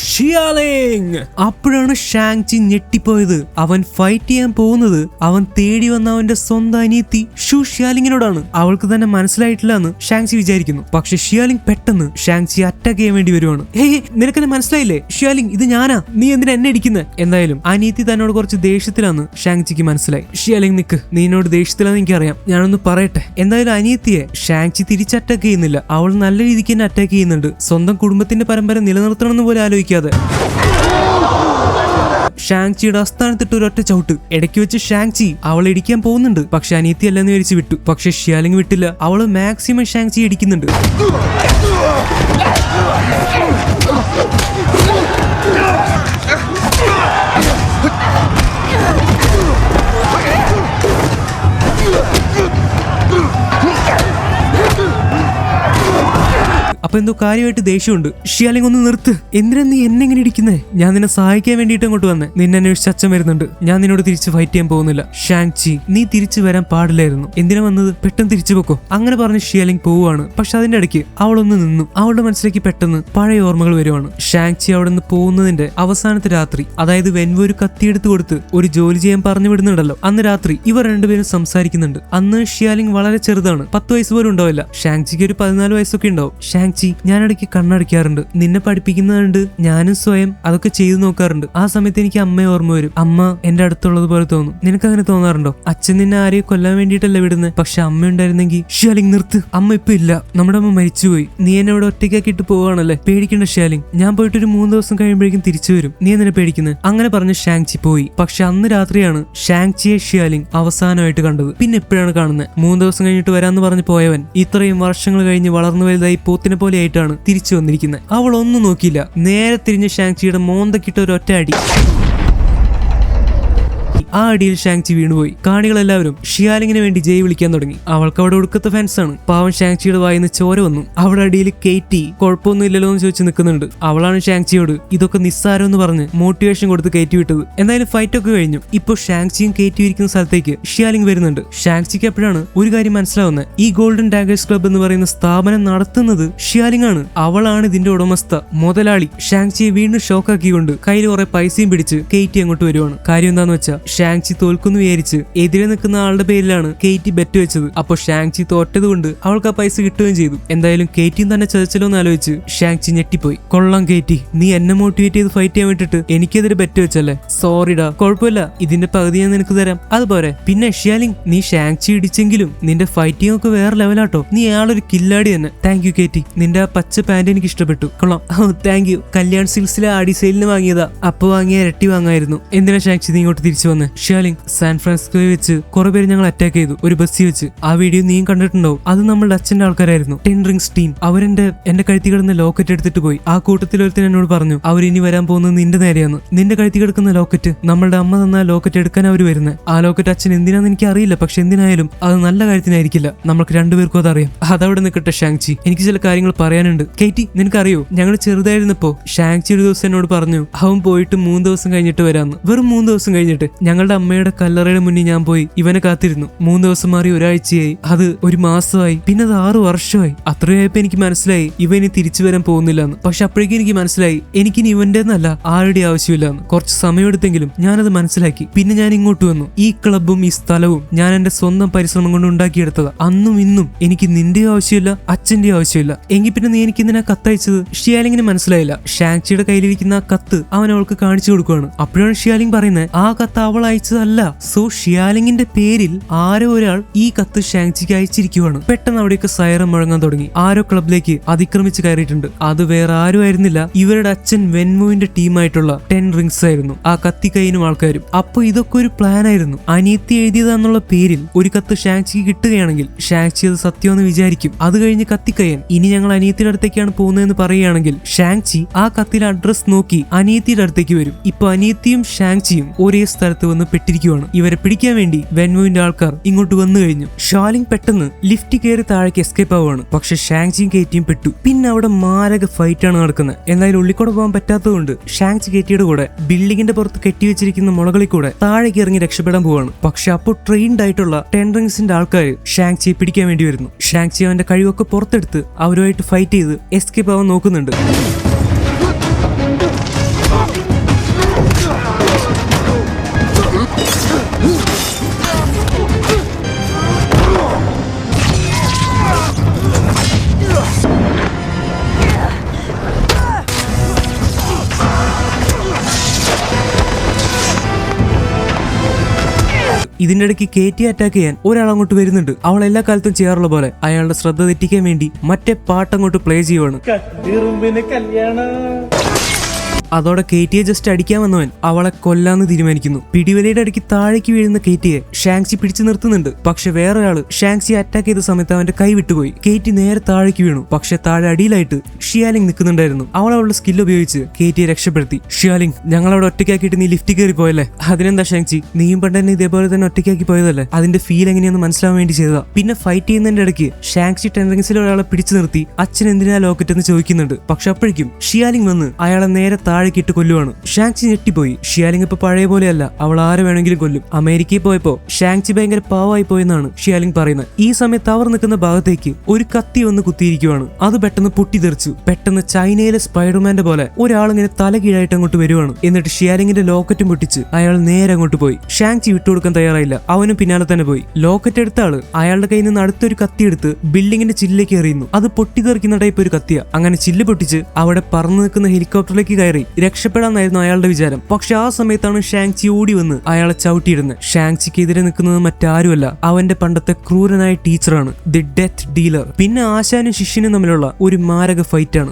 ഷിയാലിംഗ്. അപ്പോഴാണ് ഷാങ്ചി ഞെട്ടിപ്പോയത്. അവൻ ഫൈറ്റ് ചെയ്യാൻ പോകുന്നത് അവൻ തേടി വന്ന അവന്റെ സ്വന്തം അനിയത്തി ഷൂ ഷിയാലിങ്ങിനോടാണ്. അവൾക്ക് തന്നെ മനസ്സിലായിട്ടില്ല എന്ന് ഷാങ്ചി വിചാരിക്കുന്നു. പക്ഷെ ഷിയാലിംഗ് പെട്ടെന്ന് ഷാങ്ചി അറ്റാക്ക് ചെയ്യാൻ വേണ്ടി വരുവാണ്. ഹേയ്, നിനക്കെന്നെ മനസ്സിലായില്ലേ? ഷിയാലിംഗ്, ഇത് ഞാനാ. നീ എന്തിനാ എന്നെ ഇടിക്കുന്നത്? എന്തായാലും അനിയത്തി തന്നോട് കുറച്ച് ദേഷ്യത്തിലാന്ന് ഷാങ്ചിക്ക് മനസ്സിലായി. ഷിയാലിംഗ് നിക്ക്, നീനോട് ദേഷ്യത്തിലാന്ന് എനിക്കറിയാം. ഞാനൊന്ന് പറയട്ടെ. എന്തായാലും അനിയത്തിയെ ഷാങ്ചി തിരിച്ച് അറ്റാക്ക് ചെയ്യുന്നില്ല. അവൾ നല്ല രീതിക്ക് തന്നെ അറ്റാക്ക് ചെയ്യുന്നുണ്ട്. സ്വന്തം കുടുംബത്തിന്റെ പരമ്പര നിലനിർത്തണമെന്ന് പോലും ആലോചിക്കാതെ ഷാങ്ചിയുടെ ആസ്ഥാനത്തിട്ട് ഒരൊറ്റ ചവിട്ട്. ഇടയ്ക്ക് വെച്ച് ഷാങ്ചി അവളെ ഇടിക്കാൻ പോകുന്നുണ്ട്. പക്ഷെ അനിയത്തി അല്ലെന്ന് വിചാരിച്ച് വിട്ടു. പക്ഷെ ഷിയാലിംഗ് വിട്ടില്ല. അവള് മാക്സിമം ഷാങ്ചി ഇടിക്കുന്നുണ്ട്. അപ്പൊ എന്തോ കാര്യമായിട്ട് ദേഷ്യമുണ്ട്. ഷിയാലിംഗ് ഒന്ന് നിർത്ത്. എന്തിനാ നീ എന്നെ ഇങ്ങനെ ഇടിക്കുന്നേ? ഞാൻ നിന്നെ സഹായിക്കാൻ വേണ്ടിയിട്ട് അങ്ങോട്ട് വന്നേ. നിന്നെ അന്വേഷിച്ച് അച്ഛൻ വരുന്നുണ്ട്. ഞാൻ നിന്നോട് തിരിച്ച് ഫൈറ്റ് ചെയ്യാൻ പോകുന്നില്ല. ഷാങ്ചി, നീ തിരിച്ചു വരാൻ പാടില്ലായിരുന്നു. എന്തിനാ വന്നത്? പെട്ടെന്ന് തിരിച്ചു പോക്കോ. അങ്ങനെ പറഞ്ഞ് ഷിയാലിംഗ് പോവുകയാണ്. പക്ഷെ അതിന്റെ ഇടയ്ക്ക് അവളൊന്ന് നിന്നു. അവളുടെ മനസ്സിലേക്ക് പെട്ടെന്ന് പഴയ ഓർമ്മകൾ വരുവാണ്. ഷാങ്ചി അവിടെ നിന്ന് പോകുന്നതിന്റെ അവസാനത്തെ രാത്രി, അതായത് വെൻവു ഒരു കത്തിയെടുത്ത് കൊടുത്ത് ഒരു ജോലി ചെയ്യാൻ പറഞ്ഞു വിടുന്നുണ്ടല്ലോ, അന്ന് രാത്രി ഇവർ രണ്ടുപേരും സംസാരിക്കുന്നുണ്ട്. അന്ന് ഷിയാലിംഗ് വളരെ ചെറുതാണ്. 10 വയസ്സ് പോലും ഉണ്ടാവില്ല. ഷാങ്ചിക്ക് ഒരു 14 വയസ്സൊക്കെ ഉണ്ടാവും. ഷാങ്ചി, ഞാനിടയ്ക്ക് കണ്ണടയ്ക്കാറുണ്ട്. നിന്നെ പഠിപ്പിക്കുന്നുണ്ട്. ഞാനും സ്വയം അതൊക്കെ ചെയ്തു നോക്കാറുണ്ട്. ആ സമയത്ത് എനിക്ക് അമ്മയെ ഓർമ്മ വരും. അമ്മ എന്റെ അടുത്തുള്ളത് പോലെ തോന്നും. നിനക്ക് അങ്ങനെ തോന്നാറുണ്ടോ? അച്ഛൻ നിന്നെ ആരെയും കൊല്ലാൻ വേണ്ടിയിട്ടല്ല വിടുന്നത്. പക്ഷെ അമ്മ ഉണ്ടായിരുന്നെങ്കിൽ. ഷിയാലിംഗ് നിർത്ത്. അമ്മ ഇപ്പൊ ഇല്ല. നമ്മുടെ അമ്മ മരിച്ചുപോയി. നീ എന്നെ ഇവിടെ ഒറ്റയ്ക്കാക്കിയിട്ട് പോവാണല്ലേ? പേടിക്കണ്ട ഷിയാലിംഗ്. ഞാൻ പോയിട്ട് ഒരു 3 ദിവസം കഴിയുമ്പോഴേക്കും തിരിച്ചു വരും. നീ എന്തിനാ പേടിക്കുന്നത്? അങ്ങനെ പറഞ്ഞ് ഷാങ്ചി പോയി. പക്ഷെ അന്ന് രാത്രിയാണ് ഷാങ്ചിയെ ഷിയാലിംഗ് അവസാനമായിട്ട് കണ്ടത്. പിന്നെ എപ്പോഴാണ് കാണുന്നത്? 3 ദിവസം കഴിഞ്ഞിട്ട് വരാന്ന് പറഞ്ഞ് പോയവൻ ഇത്രയും വർഷങ്ങൾ കഴിഞ്ഞ് വളർന്നു വലുതായി പോത്തിനെ പോലെ ആയിട്ടാണ് തിരിച്ചു വന്നിരിക്കുന്നത്. അവൾ ഒന്നും നോക്കിയില്ല. നേരെ തിരിഞ്ഞ് ഷാങ്ചിയുടെ മോന്തക്കിട്ട ഒരു ഒറ്റ അടി. ആ അടിയിൽ ഷാങ്ചി വീണുപോയി. കാണികളെല്ലാവരും ഷിയാലിങ്ങിന് വേണ്ടി ജയ് വിളിക്കാൻ തുടങ്ങി. അവൾക്ക് അവിടെ ഒടുക്കത്തെ ഫാൻസ് ആണ്. പാവം ഷാങ്ചിയുടെ വായിന്ന് ചോര വന്നു. അവിടെ അടിയിൽ കേറ്റി കുഴപ്പമൊന്നും ഇല്ലല്ലോ എന്ന് ചോദിച്ച് നിൽക്കുന്നുണ്ട്. അവളാണ് ഷാങ്ചിയോട് ഇതൊക്കെ നിസ്സാരം എന്ന് പറഞ്ഞ് മോട്ടിവേഷൻ കൊടുത്ത് കയറ്റി വിട്ടത്. എന്തായാലും ഫൈറ്റ് ഒക്കെ കഴിഞ്ഞു. ഇപ്പൊ ഷാങ്ചിയും കേറ്റി ഇരിക്കുന്ന സ്ഥലത്തേക്ക് ഷിയാലിംഗ് വരുന്നുണ്ട്. ഷാങ്ചിക്ക് എപ്പോഴാണ് ഒരു കാര്യം മനസ്സിലാവുന്നത്, ഈ ഗോൾഡൻ ഡാഗേഴ്സ് ക്ലബ് എന്ന് പറയുന്ന സ്ഥാപനം നടത്തുന്നത് ഷിയാലിംഗ് ആണ്. അവളാണ് ഇതിന്റെ ഉടമസ്ഥ, മുതലാളി. ഷാങ്ചിയെ വീണ്ടും ഷോക്കാക്കിക്കൊണ്ട് കയ്യിൽ കുറെ പൈസയും പിടിച്ച് കേറ്റി അങ്ങോട്ട് വരുവാണ്. കാര്യം എന്താന്ന് വെച്ചാൽ ഷാങ്ചി തോൽക്കുന്നു വിചാരിച്ച് എതിരെ നിൽക്കുന്ന ആളുടെ പേരിലാണ് കേറ്റി ബെറ്റ് വെച്ചത്. അപ്പൊ ഷാങ്ചി തോറ്റത് കൊണ്ട് അവൾക്ക് ആ പൈസ കിട്ടുകയും ചെയ്തു. എന്തായാലും കേറ്റിയും തന്നെ ചതിച്ചല്ലോ എന്ന് ആലോചിച്ച് ഷാങ്ചി ഞെട്ടിപ്പോയി. കൊള്ളാം കേറ്റി, നീ എന്നെ മോട്ടിവേറ്റ് ചെയ്ത് ഫൈറ്റ് ചെയ്യാൻ വിട്ടിട്ട് എനിക്കെതിരെ ബെറ്റ് വെച്ചല്ലേ? സോറിടാ, കുഴപ്പമില്ല, ഇതിന്റെ പകുതി ഞാൻ നിനക്ക് തരാം, അതുപോലെ. പിന്നെ ഷിയാലിംഗ്, നീ ഷാങ്ചി ഇടിച്ചെങ്കിലും നിന്റെ ഫൈറ്റിംഗ് ഒക്കെ വേറെ ലെവലാട്ടോ. നീ ആളൊരു കില്ലാടി തന്നെ. താങ്ക് യു കേറ്റി, നിന്റെ ആ പച്ച പാന്റ് എനിക്ക് ഇഷ്ടപ്പെട്ടു. കൊള്ളാം. Thank you. കല്യാൺ സിൽസിലെ ആടി സെയിലിന് വാങ്ങിയതാ. അപ്പൊ വാങ്ങിയ ഇരട്ടി വാങ്ങായിരുന്നു. എന്തിനാ ഷാങ്ചി നീ ഇങ്ങോട്ട് തിരിച്ചു വന്ന്? ഷിയാലിംഗ്, സാൻ ഫ്രാൻസിസ്കോയിൽ വെച്ച് കുറെ പേര് ഞങ്ങൾ അറ്റാക്ക് ചെയ്തു, ഒരു ബസ്സിൽ വെച്ച്. ആ വീഡിയോ നീയും കണ്ടിട്ടുണ്ടാവും. അത് നമ്മളുടെ അച്ഛന്റെ ആൾക്കാരായിരുന്നു, 10 റിംഗ്സ് ടീം. അവരെന്റെ കഴുത്തി കിടന്ന ലോക്കറ്റ് എടുത്തിട്ട് പോയി. ആ കൂട്ടത്തിൽ ഒരുത്തൻ എന്നോട് പറഞ്ഞു അവരിനി വരാൻ പോകുന്നത് നിന്റെ നേരെയാണ്. നിന്റെ കഴുത്തി കിടക്കുന്ന ലോക്കറ്റ് നമ്മളുടെ അമ്മ തന്ന ലോക്കറ്റ് എടുക്കാൻ അവർ വരുന്നത്. ആ ലോക്കറ്റ് അച്ഛൻ എന്തിനാന്ന് എനിക്ക് അറിയില്ല, പക്ഷെ എന്തിനായാലും അത് നല്ല കാര്യത്തിനായിരിക്കില്ല. നമ്മൾക്ക് രണ്ടുപേർക്കും അതറിയാം. അതവിടെ നിൽക്കട്ടെ ഷാങ്ചി, എനിക്ക് ചില കാര്യങ്ങൾ പറയാനുണ്ട്. കേറ്റി, നിനക്കറിയോ, ഞങ്ങൾ ചെറുതായിരുന്നപ്പോ ഷാങ്ചി ഒരു ദിവസം എന്നോട് പറഞ്ഞു അവൻ പോയിട്ട് 3 ദിവസം കഴിഞ്ഞിട്ട് വരാന്ന്. വെറും 3 ദിവസം കഴിഞ്ഞിട്ട് ഞങ്ങളുടെ അമ്മയുടെ കല്ലറയുടെ മുന്നിൽ ഞാൻ പോയി ഇവനെ കാത്തിരുന്നു. 3 ദിവസം മാറി ഒരാഴ്ചയായി, അത് 1 മാസമായി, പിന്നെ അത് 6 വർഷമായി. അത്രയായപ്പോ എനിക്ക് മനസ്സിലായി ഇവന് തിരിച്ചു വരാൻ പോകുന്നില്ലെന്ന്. പക്ഷെ അപ്പോഴേക്കും എനിക്ക് മനസ്സിലായി എനിക്കിനി ഇവന്റെന്നല്ല ആരുടെ ആവശ്യമില്ലാന്ന്. കുറച്ച് സമയമെടുത്തെങ്കിലും ഞാനത് മനസ്സിലാക്കി. പിന്നെ ഞാൻ ഇങ്ങോട്ട് വന്നു. ഈ ക്ലബും ഈ സ്ഥലവും ഞാൻ എന്റെ സ്വന്തം പരിശ്രമം കൊണ്ട് ഉണ്ടാക്കിയെടുത്തതാ. അന്നും ഇന്നും എനിക്ക് നിന്റെ ആവശ്യമില്ല, അച്ഛന്റെ ആവശ്യമില്ല. എങ്കിൽ പിന്നെ നീ എനിക്ക് എന്തിനാ കത്തയച്ചത്? ഷിയാലിങ്ങിന് മനസ്സിലായില്ല. ഷാങ്ചിയുടെ കയ്യിലിരിക്കുന്ന ആ കത്ത് അവൻ അവൾക്ക് കാണിച്ചു കൊടുക്കുകയാണ്. അപ്പോഴാണ് ഷിയാലിംഗ് പറയുന്നത് ആ കത്ത് അവൾ അയച്ചതല്ല. സോ ഷിയാലിങ്ങിന്റെ പേരിൽ ആരോ ഒരാൾ ഈ കത്ത് ഷാങ്ചിക്ക് അയച്ചിരിക്കുവാണ്. പെട്ടെന്ന് അവിടെയൊക്കെ സൈറൻ മുഴങ്ങാൻ തുടങ്ങി. ആരോ ക്ലബിലേക്ക് അതിക്രമിച്ച് കയറിയിട്ടുണ്ട്. അത് വേറെ ആരും ആയിരുന്നില്ല, ഇവരുടെ അച്ഛൻ വെൻമുവിന്റെ ടീമായിട്ടുള്ള 10 റിംഗ്സ് ആയിരുന്നു. ആ കത്തി കൈനും ആൾക്കാരും. അപ്പൊ ഇതൊക്കെ ഒരു പ്ലാൻ ആയിരുന്നു. അനിയത്തി എഴുതിയതാന്നുള്ള പേരിൽ ഒരു കത്ത് ഷാങ്ചിക്ക് കിട്ടുകയാണെങ്കിൽ ഷാങ്ചി അത് സത്യമെന്ന് വിചാരിക്കും. അത് കഴിഞ്ഞ് കത്തിക്കയ്യൻ ഇനി ഞങ്ങൾ അനിയത്തിയുടെ അടുത്തേക്കാണ് പോകുന്നതെന്ന് പറയുകയാണെങ്കിൽ ഷാങ്ചി ആ കത്തിലെ അഡ്രസ് നോക്കി അനിയത്തിയുടെ അടുത്തേക്ക് വരും. ഇപ്പൊ അനിയത്തിയും ഷാങ്ചിയും ഒരേ സ്ഥലത്ത് വന്ന് പെട്ടിരിക്കുവാണ്. ഇവരെ പിടിക്കാൻ വേണ്ടി വെൻമുവിന്റെ ആൾക്കാർ ഇങ്ങോട്ട് വന്നു കഴിഞ്ഞു. ഷാലിംഗ് പെട്ടെന്ന് ലിഫ്റ്റ് കയറി താഴേക്ക് എസ്കേപ്പ് ആവുകയാണ്. പക്ഷെ ഷാങ്ചിയും കേറ്റിയും പെട്ടു. പിന്നെ അവിടെ മാരക ഫൈറ്റ് ആണ് നടക്കുന്നത്. എന്നാലും ഉള്ളിക്കൂടെ പോകാൻ പറ്റാത്തതുകൊണ്ട് ഷാങ്ചി കേറ്റിയുടെ കൂടെ ബിൽഡിങ്ങിന്റെ പുറത്ത് കെട്ടിവെച്ചിരിക്കുന്ന മുളകളിൽ കൂടെ താഴേക്ക് ഇറങ്ങി രക്ഷപ്പെടാൻ പോവാണ്. പക്ഷെ അപ്പോൾ ട്രെയിൻഡ് ആയിട്ടുള്ള 10 റിംഗ്സിന്റെ ആൾക്കാർ ഷാങ്ചിയെ പിടിക്കാൻ വേണ്ടി വരുന്നു. ഷാങ്ചി അവന്റെ കഴിവൊക്കെ പുറത്തെടുത്ത് അവരുമായിട്ട് ഫൈറ്റ് ചെയ്ത് എസ്കേപ്പ് ആവാൻ നോക്കുന്നുണ്ട്. ഇതിന്റെ ഇടയ്ക്ക് കേറ്റി അറ്റാക്ക് ചെയ്യാൻ ഒരാൾ അങ്ങോട്ട് വരുന്നുണ്ട്. അവൾ എല്ലാ കാലത്തും ചെയ്യാറുള്ള പോലെ അയാളുടെ ശ്രദ്ധ തെറ്റിക്കാൻ വേണ്ടി മറ്റേ പാട്ടങ്ങോട്ട് പ്ലേ ചെയ്യുവാണ്. അതോടെ കേറ്റിയെ ജസ്റ്റ് അടിക്കാൻ വന്നവൻ അവളെ കൊല്ലാന്ന് തീരുമാനിക്കുന്നു. പിടിവലിയുടെ ഇടയ്ക്ക് താഴേക്ക് വീഴുന്ന കേറ്റിയെ ഷാങ്ചി പിടിച്ചു നിർത്തുന്നുണ്ട്. പക്ഷെ വേറൊരാള് ഷാങ്ചി അറ്റാക്ക് ചെയ്ത സമയത്ത് അവന്റെ കൈ വിട്ടുപോയി. കേറ്റി നേരെ താഴേക്ക് വീണു. പക്ഷെ താഴെ അടിയിലായിട്ട് ഷിയാലിംഗ് നിൽക്കുന്നുണ്ടായിരുന്നു. അവൾ അവളുടെ സ്കിൽ ഉപയോഗിച്ച് കേറ്റിയെ രക്ഷപ്പെടുത്തി. ഷിയാലിംഗ്, ഞങ്ങളവിടെ ഒറ്റയ്ക്കാക്കിയിട്ട് നീ ലിഫ്റ്റ് കയറി പോയല്ലേ? അതിനെന്താ ഷാങ്ചി, നീയും പണ്ട് തന്നെ ഇതേപോലെ തന്നെ ഒറ്റയ്ക്കാക്കി പോയതല്ലേ? അതിന്റെ ഫീൽ എങ്ങനെയാന്ന് മനസ്സിലാവാൻ വേണ്ടി ചെയ്തതാ. പിന്നെ ഫൈറ്റ് ചെയ്യുന്നതിന്റെ ഇടയ്ക്ക് ഷാങ്ചി 10 റിംഗ്സിൽ ഒരാളെ പിടിച്ചു നിർത്തി അച്ഛൻ എന്തിനാ ലോക്കറ്റ് എന്ന് ചോദിക്കുന്നുണ്ട്. പക്ഷെ അപ്പോഴേക്കും ഷിയാലിംഗ് വന്ന് അയാളെ നേരെ താഴേക്കിട്ട് കൊല്ലുവാണ്. ഷാങ്ചി ഞെട്ടിപ്പോയി. ഷിയാലിംഗ് ഇപ്പൊ പഴയ പോലെയല്ല, അവൾ ആരെ വേണമെങ്കിലും കൊല്ലും. അമേരിക്കയിൽ പോയപ്പോ ഷാങ്ചി ഭയങ്കര പാവമായി പോയെന്നാണ് ഷിയാലിംഗ് പറയുന്നത്. ഈ സമയത്ത് അവർ നിൽക്കുന്ന ഭാഗത്തേക്ക് ഒരു കത്തി വന്ന് കുത്തിയിരിക്കുവാണ്. അത് പെട്ടെന്ന് പൊട്ടിത്തെറിച്ചു. പെട്ടെന്ന് ചൈനയിലെ സ്പൈഡർമാന്റെ പോലെ ഒരാളിങ്ങനെ തല കീഴായിട്ട് അങ്ങോട്ട് വരുവാണ്. എന്നിട്ട് ഷിയാലിംഗിന്റെ ലോക്കറ്റും പൊട്ടിച്ച് അയാൾ നേരെ അങ്ങോട്ട് പോയി. ഷാങ്ചി വിട്ടുകൊടുക്കാൻ തയ്യാറായില്ല. അവനും പിന്നാലെ തന്നെ പോയി. ലോക്കറ്റ് എടുത്ത ആള് അയാളുടെ കയ്യിൽ നിന്ന് അടുത്തൊരു കത്തി എടുത്ത് ബിൽഡിങ്ങിന്റെ ചില്ലിലേക്ക് എറിയുന്നു. അത് പൊട്ടിത്തെറിക്കുന്ന ടൈപ്പ് ഒരു കത്തിയ. അങ്ങനെ ചില്ല് പൊട്ടിച്ച് അവിടെ പറന്നു നിൽക്കുന്ന ഹെലികോപ്റ്ററിലേക്ക് കയറി രക്ഷപ്പെടാന്നായിരുന്നു അയാളുടെ വിചാരം. പക്ഷെ ആ സമയത്താണ് ഷാങ്ചി ഓടി വന്ന് അയാളെ ചവിട്ടിയിടുന്നത്. ഷാങ്ചിക്ക് എതിരെ നിൽക്കുന്നത് മറ്റാരുമല്ല, അവന്റെ പണ്ടത്തെ ക്രൂരനായ ടീച്ചറാണ്, ദി ഡെത്ത് ഡീലർ. പിന്നെ ആശാനും ശിഷ്യനും തമ്മിലുള്ള ഒരു മാരക ഫൈറ്റ് ആണ്.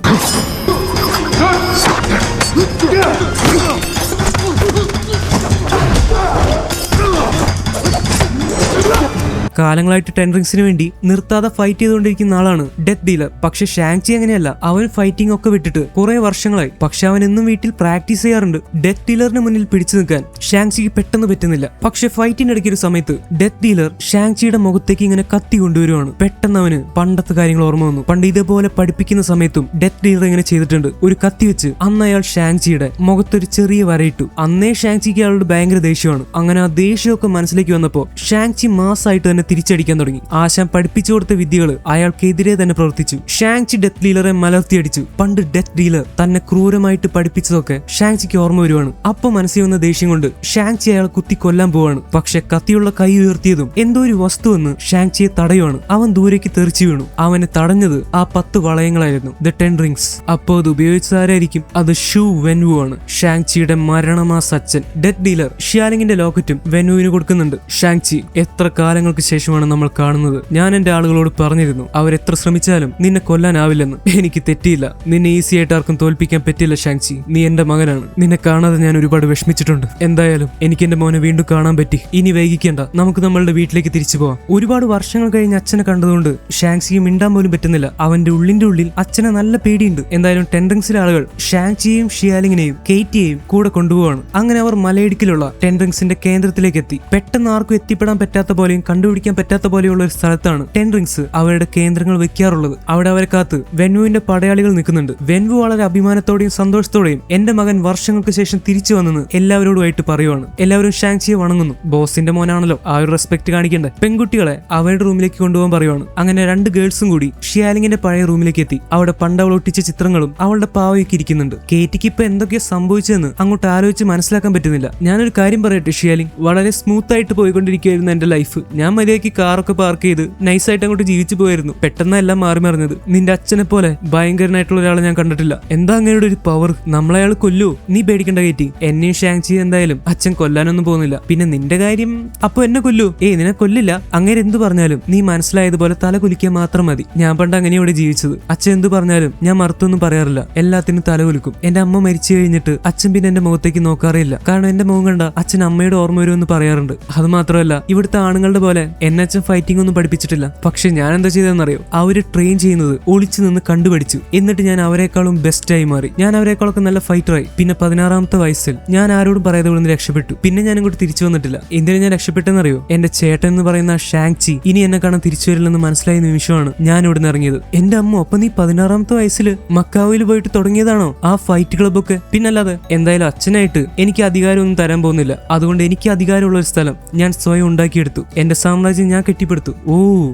കാലങ്ങളായിട്ട് ടെൻ റിങ്സിന് വേണ്ടി നിർത്താതെ ഫൈറ്റ് ചെയ്തുകൊണ്ടിരിക്കുന്ന ആളാണ് ഡെത്ത് ഡീലർ. പക്ഷെ ഷാങ്ചി അങ്ങനെയല്ല. അവൻ ഫൈറ്റിംഗ് ഒക്കെ വിട്ടിട്ട് കുറെ വർഷങ്ങളായി. പക്ഷെ അവൻ എന്നും വീട്ടിൽ പ്രാക്ടീസ് ചെയ്യാറുണ്ട്. ഡെത്ത് ഡീലറിന് മുന്നിൽ പിടിച്ചു നിൽക്കാൻ ഷാങ്ചിക്ക് പെട്ടെന്ന് പറ്റുന്നില്ല. പക്ഷെ ഫൈറ്റിന്റെ ഇടയ്ക്ക് ഒരു സമയത്ത് ഡെത്ത് ഡീലർ ഷാങ്ചിയുടെ മുഖത്തേക്ക് ഇങ്ങനെ കത്തി കൊണ്ടുവരുവാണ്. പെട്ടെന്ന് അവന് പണ്ടത്തെ കാര്യങ്ങൾ ഓർമ്മ വന്നു. പണ്ട് ഇതേപോലെ പഠിപ്പിക്കുന്ന സമയത്തും ഡെത്ത് ഡീലർ ഇങ്ങനെ ചെയ്തിട്ടുണ്ട്. ഒരു കത്തി വെച്ച് അന്ന് അയാൾ ഷാങ്ചിയുടെ മുഖത്തൊരു ചെറിയ വരയിട്ടു. അന്നേ ഷാങ്ചിക്ക് അയാളുടെ ഭയങ്കര ദേഷ്യമാണ്. അങ്ങനെ ആ ദേഷ്യമൊക്കെ മനസ്സിലേക്ക് വന്നപ്പോ ഷാങ്ചി മാസായിട്ട് തന്നെ തിരിച്ചടിക്കാൻ തുടങ്ങി. ആശാൻ പഠിപ്പിച്ചു കൊടുത്ത വിദ്യകൾ അയാൾക്കെതിരെ തന്നെ പ്രവർത്തിച്ചു. Shang-Chi death ഡീലറെ മലർത്തിയടിച്ചു. പണ്ട് ഡെത്ത് ഡീലർ തന്നെ ക്രൂരമായിട്ട് പഠിപ്പിച്ചതൊക്കെ ഷാങ്ചിക്ക് ഓർമ്മ വരുവാണ്. അപ്പൊ മനസ്സിൽ വന്ന ദേഷ്യം കൊണ്ട് ഷാങ്ചി അയാൾ കുത്തി കൊല്ലാൻ പോവാണ്. പക്ഷെ കത്തിയുള്ള കൈ ഉയർത്തിയതും എന്തോ ഒരു വസ്തു വന്ന് ഷാങ്ചിയെ തടയുവാണ്. അവൻ ദൂരേക്ക് തെറിച്ചു വീണു. അവനെ തടഞ്ഞത് ആ 10 വളയങ്ങളായിരുന്നു, ദ 10 റിങ്സ്. അപ്പോ അത് ഉപയോഗിച്ചതാരായിരിക്കും? അത് ഷു വെൻവു ആണ്, ഷാങ്ചിയുടെ മരണമാസ അച്ഛൻ. ഡെത്ത് ഡീലർ ഷിയാലിങ്ങിന്റെ ലോക്കറ്റും വെൻവുവിന് കൊടുക്കുന്നുണ്ട്. ഷാങ്ചി, എത്ര കാലങ്ങൾക്ക് ശേഷമാണ് നമ്മൾ കാണുന്നത്. ഞാൻ എന്റെ ആളുകളോട് പറഞ്ഞിരുന്നു, അവരെത്ര ശ്രമിച്ചാലും നിന്നെ കൊല്ലാനാവില്ലെന്ന്. എനിക്ക് തെറ്റിയില്ല. നിന്നെ ഈസി ആയിട്ട് ആർക്കും തോൽപ്പിക്കാൻ പറ്റില്ല ഷാങ്ചി. നീ എന്റെ മകനാണ്. നിന്നെ കാണാതെ ഞാൻ ഒരുപാട് വിഷമിച്ചിട്ടുണ്ട്. എന്തായാലും എനിക്ക് എന്റെ മോനെ വീണ്ടും കാണാൻ പറ്റി. ഇനി വൈകിക്കേണ്ട, നമുക്ക് നമ്മളുടെ വീട്ടിലേക്ക് തിരിച്ചു പോവാം. ഒരുപാട് വർഷങ്ങൾ കഴിഞ്ഞ് അച്ഛനെ കണ്ടതുകൊണ്ട് ഷാങ്ചിക്ക് മിണ്ടാൻ പോലും പറ്റുന്നില്ല. അവന്റെ ഉള്ളിന്റെ ഉള്ളിൽ അച്ഛനെ നല്ല പേടിയുണ്ട്. എന്തായാലും ടെൻ റിങ്സിലെ ആളുകൾ ഷാങ്ചിയെയും ഷിയാലിങ്ങിനെയും കേറ്റിയെയും കൂടെ കൊണ്ടുപോവാണ്. അങ്ങനെ അവർ മലയിടുക്കിലുള്ള ടെൻ റിങ്സിന്റെ കേന്ദ്രത്തിലേക്ക് എത്തി. പെട്ടെന്ന് ആർക്കും എത്തിപ്പെടാൻ പറ്റാത്ത പോലെയും കണ്ടുപിടിക്കാൻ പറ്റാത്ത പോലെയുള്ള ഒരു സ്ഥലത്താണ് ടെൻ റിങ്സ് അവരുടെ കേന്ദ്രങ്ങൾ വെക്കാറുള്ളത്. അവിടെ അവരെ കാത്ത് വെൻവുവിന്റെ പടയാളികൾ നിൽക്കുന്നുണ്ട്. വെൻവു വളരെ അഭിമാനത്തോടെയും സന്തോഷത്തോടെയും എന്റെ മകൻ വർഷങ്ങൾക്ക് ശേഷം തിരിച്ചു വന്നെന്ന് എല്ലാവരോടുമായിട്ട് പറയുവാണ്. എല്ലാവരും ഷാങ്ചിയെ വണങ്ങുന്നു. ബോസിന്റെ മോനാണല്ലോ, ആ ഒരു റെസ്പെക്ട് കാണിക്കണ്ടേ. പെൺകുട്ടികളെ അവരുടെ റൂമിലേക്ക് കൊണ്ടുപോകാൻ പറയുവാണ്. അങ്ങനെ 2 ഗേൾസും കൂടി ഷിയാലിങ്ങിന്റെ പഴയ റൂമിലേക്ക് എത്തി. അവിടെ പണ്ട് അവൾ ഒട്ടിച്ച ചിത്രങ്ങളും അവളുടെ പാവയൊക്കെ ഇരിക്കുന്നുണ്ട്. കേറ്റിക്ക് ഇപ്പൊ എന്തൊക്കെയാ സംഭവിച്ചതെന്ന് അങ്ങോട്ട് ആലോചിച്ച് മനസ്സിലാക്കാൻ പറ്റുന്നില്ല. ഞാനൊരു കാര്യം പറയട്ടെ ഷിയാലിങ്, വളരെ സ്മൂത്ത് ആയിട്ട് പോയിക്കൊണ്ടിരിക്കുകയായിരുന്നു എന്റെ ലൈഫ്. ഞാൻ മര്യാദയ്ക്ക് കാറൊക്കെ പാർക്ക് ചെയ്ത് നൈസായിട്ട് അങ്ങോട്ട് ജീവിച്ചു പോയിരുന്നു. പെട്ടെന്ന് എല്ലാം മാറി മറിഞ്ഞത്. നിന്റെ അച്ഛനെ പോലെ ഭയങ്കരനായിട്ടുള്ള ഒരാളെ ഞാൻ കണ്ടിട്ടില്ല. എന്താ അങ്ങയുടെ ഒരു പവർ? നമ്മളയാൾ കൊല്ലൂ. നീ പേടിക്കണ്ട കേറ്റി. എന്നെയും ഷാങ്ചി എന്തായാലും അച്ഛൻ കൊല്ലാനൊന്നും പോകുന്നില്ല. പിന്നെ നിന്റെ കാര്യം, അപ്പൊ എന്നെ കൊല്ലൂ? നിന്നെ കൊല്ലില്ല. അങ്ങനെ എന്ത് പറഞ്ഞാലും നീ മനസ്സിലായതുപോലെ തല കുലിക്കാൻ മാത്രം മതി. ഞാൻ പണ്ട് അങ്ങനെ ഇവിടെ ജീവിച്ചത്. അച്ഛൻ എന്ത് പറഞ്ഞാലും ഞാൻ മറുത്തൊന്നും പറയാറില്ല. എല്ലാത്തിനും തല കുലിക്കും. എന്റെ അമ്മ മരിച്ചു കഴിഞ്ഞിട്ട് അച്ഛൻ പിന്നെ എന്റെ മുഖത്തേക്ക് നോക്കാറില്ല. കാരണം എന്റെ മുഖം കണ്ട അച്ഛൻ അമ്മയുടെ ഓർമ്മ വരുമെന്ന് പറയാറുണ്ട്. അത് മാത്രമല്ല, ഇവിടുത്തെ ആണുങ്ങളുടെ പോലെ എന്നെ അച്ഛൻ ഫൈറ്റിംഗ് ഒന്നും പഠിപ്പിച്ചിട്ടില്ല. പക്ഷെ ഞാൻ എന്താ ചെയ്തതെന്നറിയോ? അവര് ട്രെയിൻ ചെയ്യുന്നത് ഒളിച്ചു നിന്ന് കണ്ടുപഠിച്ചു. എന്നിട്ട് ഞാൻ അവരെക്കാളും ബെസ്റ്റായി മാറി. ഞാൻ അവരെക്കാളൊക്കെ നല്ല ഫൈറ്ററായി. പിന്നെ 16ാമത്തെ വയസ്സിൽ ഞാൻ ആരോടും പറയാതെ ഇവിടെ നിന്ന് രക്ഷപ്പെട്ടു. പിന്നെ ഞാൻ ഇങ്ങോട്ട് തിരിച്ചു വന്നിട്ടില്ല. എന്തിനാ ഞാൻ രക്ഷപ്പെട്ടെന്നറിയോ? എന്റെ ചേട്ടൻ എന്ന് പറയുന്ന ഷാങ്ചി ഇനി എന്നെ കാണാൻ തിരിച്ചു വരില്ലെന്ന് മനസ്സിലായ നിമിഷമാണ് ഞാൻ ഇവിടുന്ന് ഇറങ്ങിയത്. എന്റെ അമ്മ, അപ്പൊ നീ 16ാമത്തെ വയസ്സിൽ മക്കാവിൽ പോയിട്ട് തുടങ്ങിയതാണോ ആ ഫൈറ്റ് ക്ലബ്ബൊക്കെ? പിന്നല്ലാതെ. എന്തായാലും അച്ഛനായിട്ട് എനിക്ക് അധികാരമൊന്നും തരാൻ പോകുന്നില്ല. അതുകൊണ്ട് എനിക്ക് അധികാരമുള്ള ഒരു സ്ഥലം ഞാൻ സ്വയം ഉണ്ടാക്കിയെടുത്തു. എന്റെ സാമ്രാജ്യം ഞാൻ കെട്ടിപ്പടുത്തു.